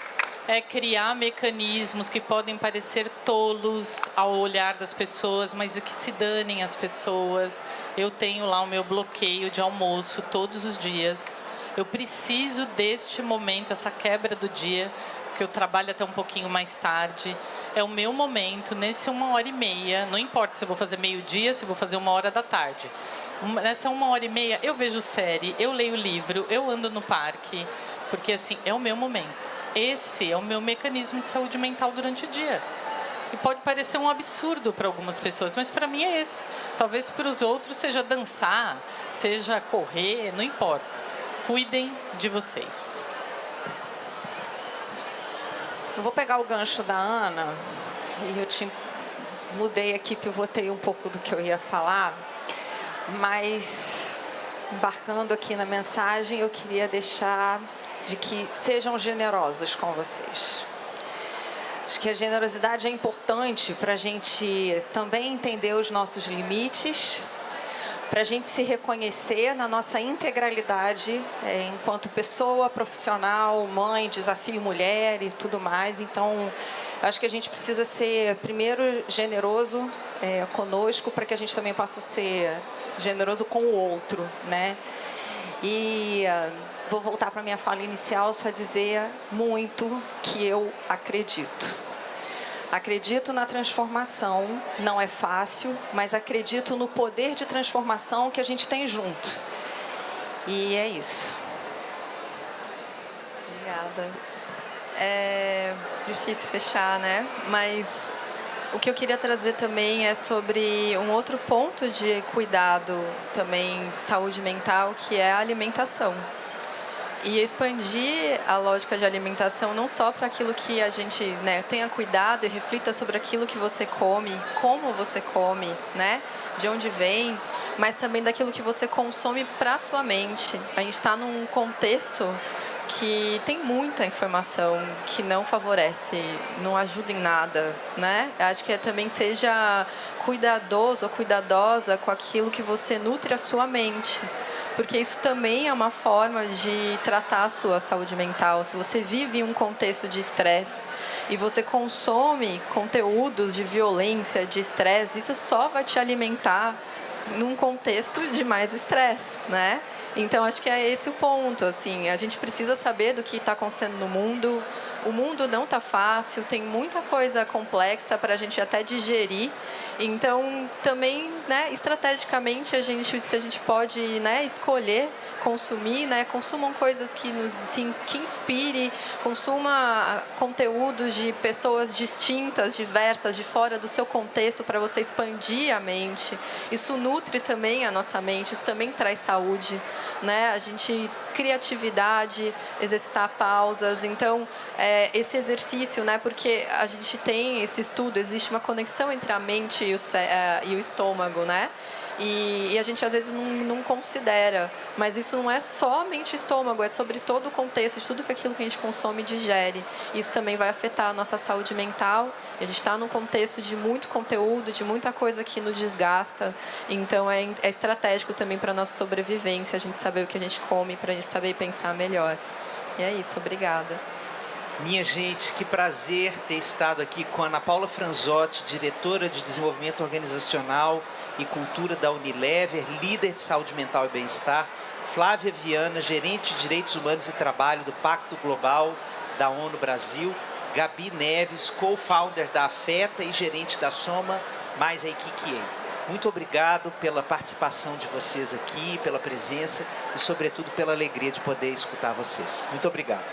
é criar mecanismos que podem parecer tolos ao olhar das pessoas, mas que se danem as pessoas. Eu tenho lá o meu bloqueio de almoço todos os dias. Eu preciso deste momento, essa quebra do dia, porque eu trabalho até um pouquinho mais tarde. É o meu momento, nesse 1h30, não importa se eu vou fazer meio-dia, se eu vou fazer 1h da tarde. Nessa 1h30, eu vejo série, eu leio livro, eu ando no parque, porque assim, é o meu momento. Esse é o meu mecanismo de saúde mental durante o dia. E pode parecer um absurdo para algumas pessoas, mas para mim é esse. Talvez para os outros seja dançar, seja correr, não importa. Cuidem de vocês. Eu vou pegar o gancho da Ana, e eu mudei aqui, pivotei um pouco do que eu ia falar, mas embarcando aqui na mensagem, eu queria deixar de que sejam generosos com vocês. Acho que a generosidade é importante para a gente também entender os nossos limites, para a gente se reconhecer na nossa integralidade enquanto pessoa, profissional, mãe, desafio mulher e tudo mais. Então, acho que a gente precisa ser, primeiro, generoso conosco, para que a gente também possa ser generoso com o outro, né? E vou voltar para a minha fala inicial, só dizer muito que eu acredito. Acredito na transformação, não é fácil, mas acredito no poder de transformação que a gente tem junto. E é isso. Obrigada. É difícil fechar, né? Mas o que eu queria trazer também é sobre um outro ponto de cuidado também de saúde mental, que é a alimentação. E expandir a lógica de alimentação não só para aquilo que a gente, né, tenha cuidado e reflita sobre aquilo que você come, como você come, né, de onde vem, mas também daquilo que você consome para a sua mente. A gente está num contexto que tem muita informação que não favorece, não ajuda em nada, né? Acho que também seja cuidadoso ou cuidadosa com aquilo que você nutre a sua mente, porque isso também é uma forma de tratar a sua saúde mental. Se você vive em um contexto de estresse e você consome conteúdos de violência, de estresse, isso só vai te alimentar num contexto de mais estresse, né? Então, acho que é esse o ponto, assim, a gente precisa saber do que está acontecendo no mundo. O mundo não está fácil, tem muita coisa complexa para a gente até digerir. Então, também, né, estrategicamente, se a gente pode, né, escolher consumir, né, consumam coisas que que inspire, consuma conteúdos de pessoas distintas, diversas, de fora do seu contexto, para você expandir a mente. Isso nutre também a nossa mente, isso também traz saúde, né? A gente criatividade, exercitar pausas. Então, esse exercício, né, porque a gente tem esse estudo, existe uma conexão entre a mente e o estômago, né? E a gente às vezes não considera, mas isso não é somente o estômago, é sobre todo o contexto, de tudo aquilo que a gente consome e digere. Isso também vai afetar a nossa saúde mental. A gente está num contexto de muito conteúdo, de muita coisa que nos desgasta. Então é estratégico também para a nossa sobrevivência, a gente saber o que a gente come, para a gente saber pensar melhor. E é isso, obrigada. Minha gente, que prazer ter estado aqui com a Ana Paula Franzotti, diretora de Desenvolvimento Organizacional e Cultura da Unilever, líder de Saúde Mental e Bem-Estar, Flávia Viana, gerente de Direitos Humanos e Trabalho do Pacto Global da ONU Brasil, Gabi Neves, co-founder da Afeta e gerente da Soma, mais a Ikikiei. Muito obrigado pela participação de vocês aqui, pela presença e, sobretudo, pela alegria de poder escutar vocês. Muito obrigado.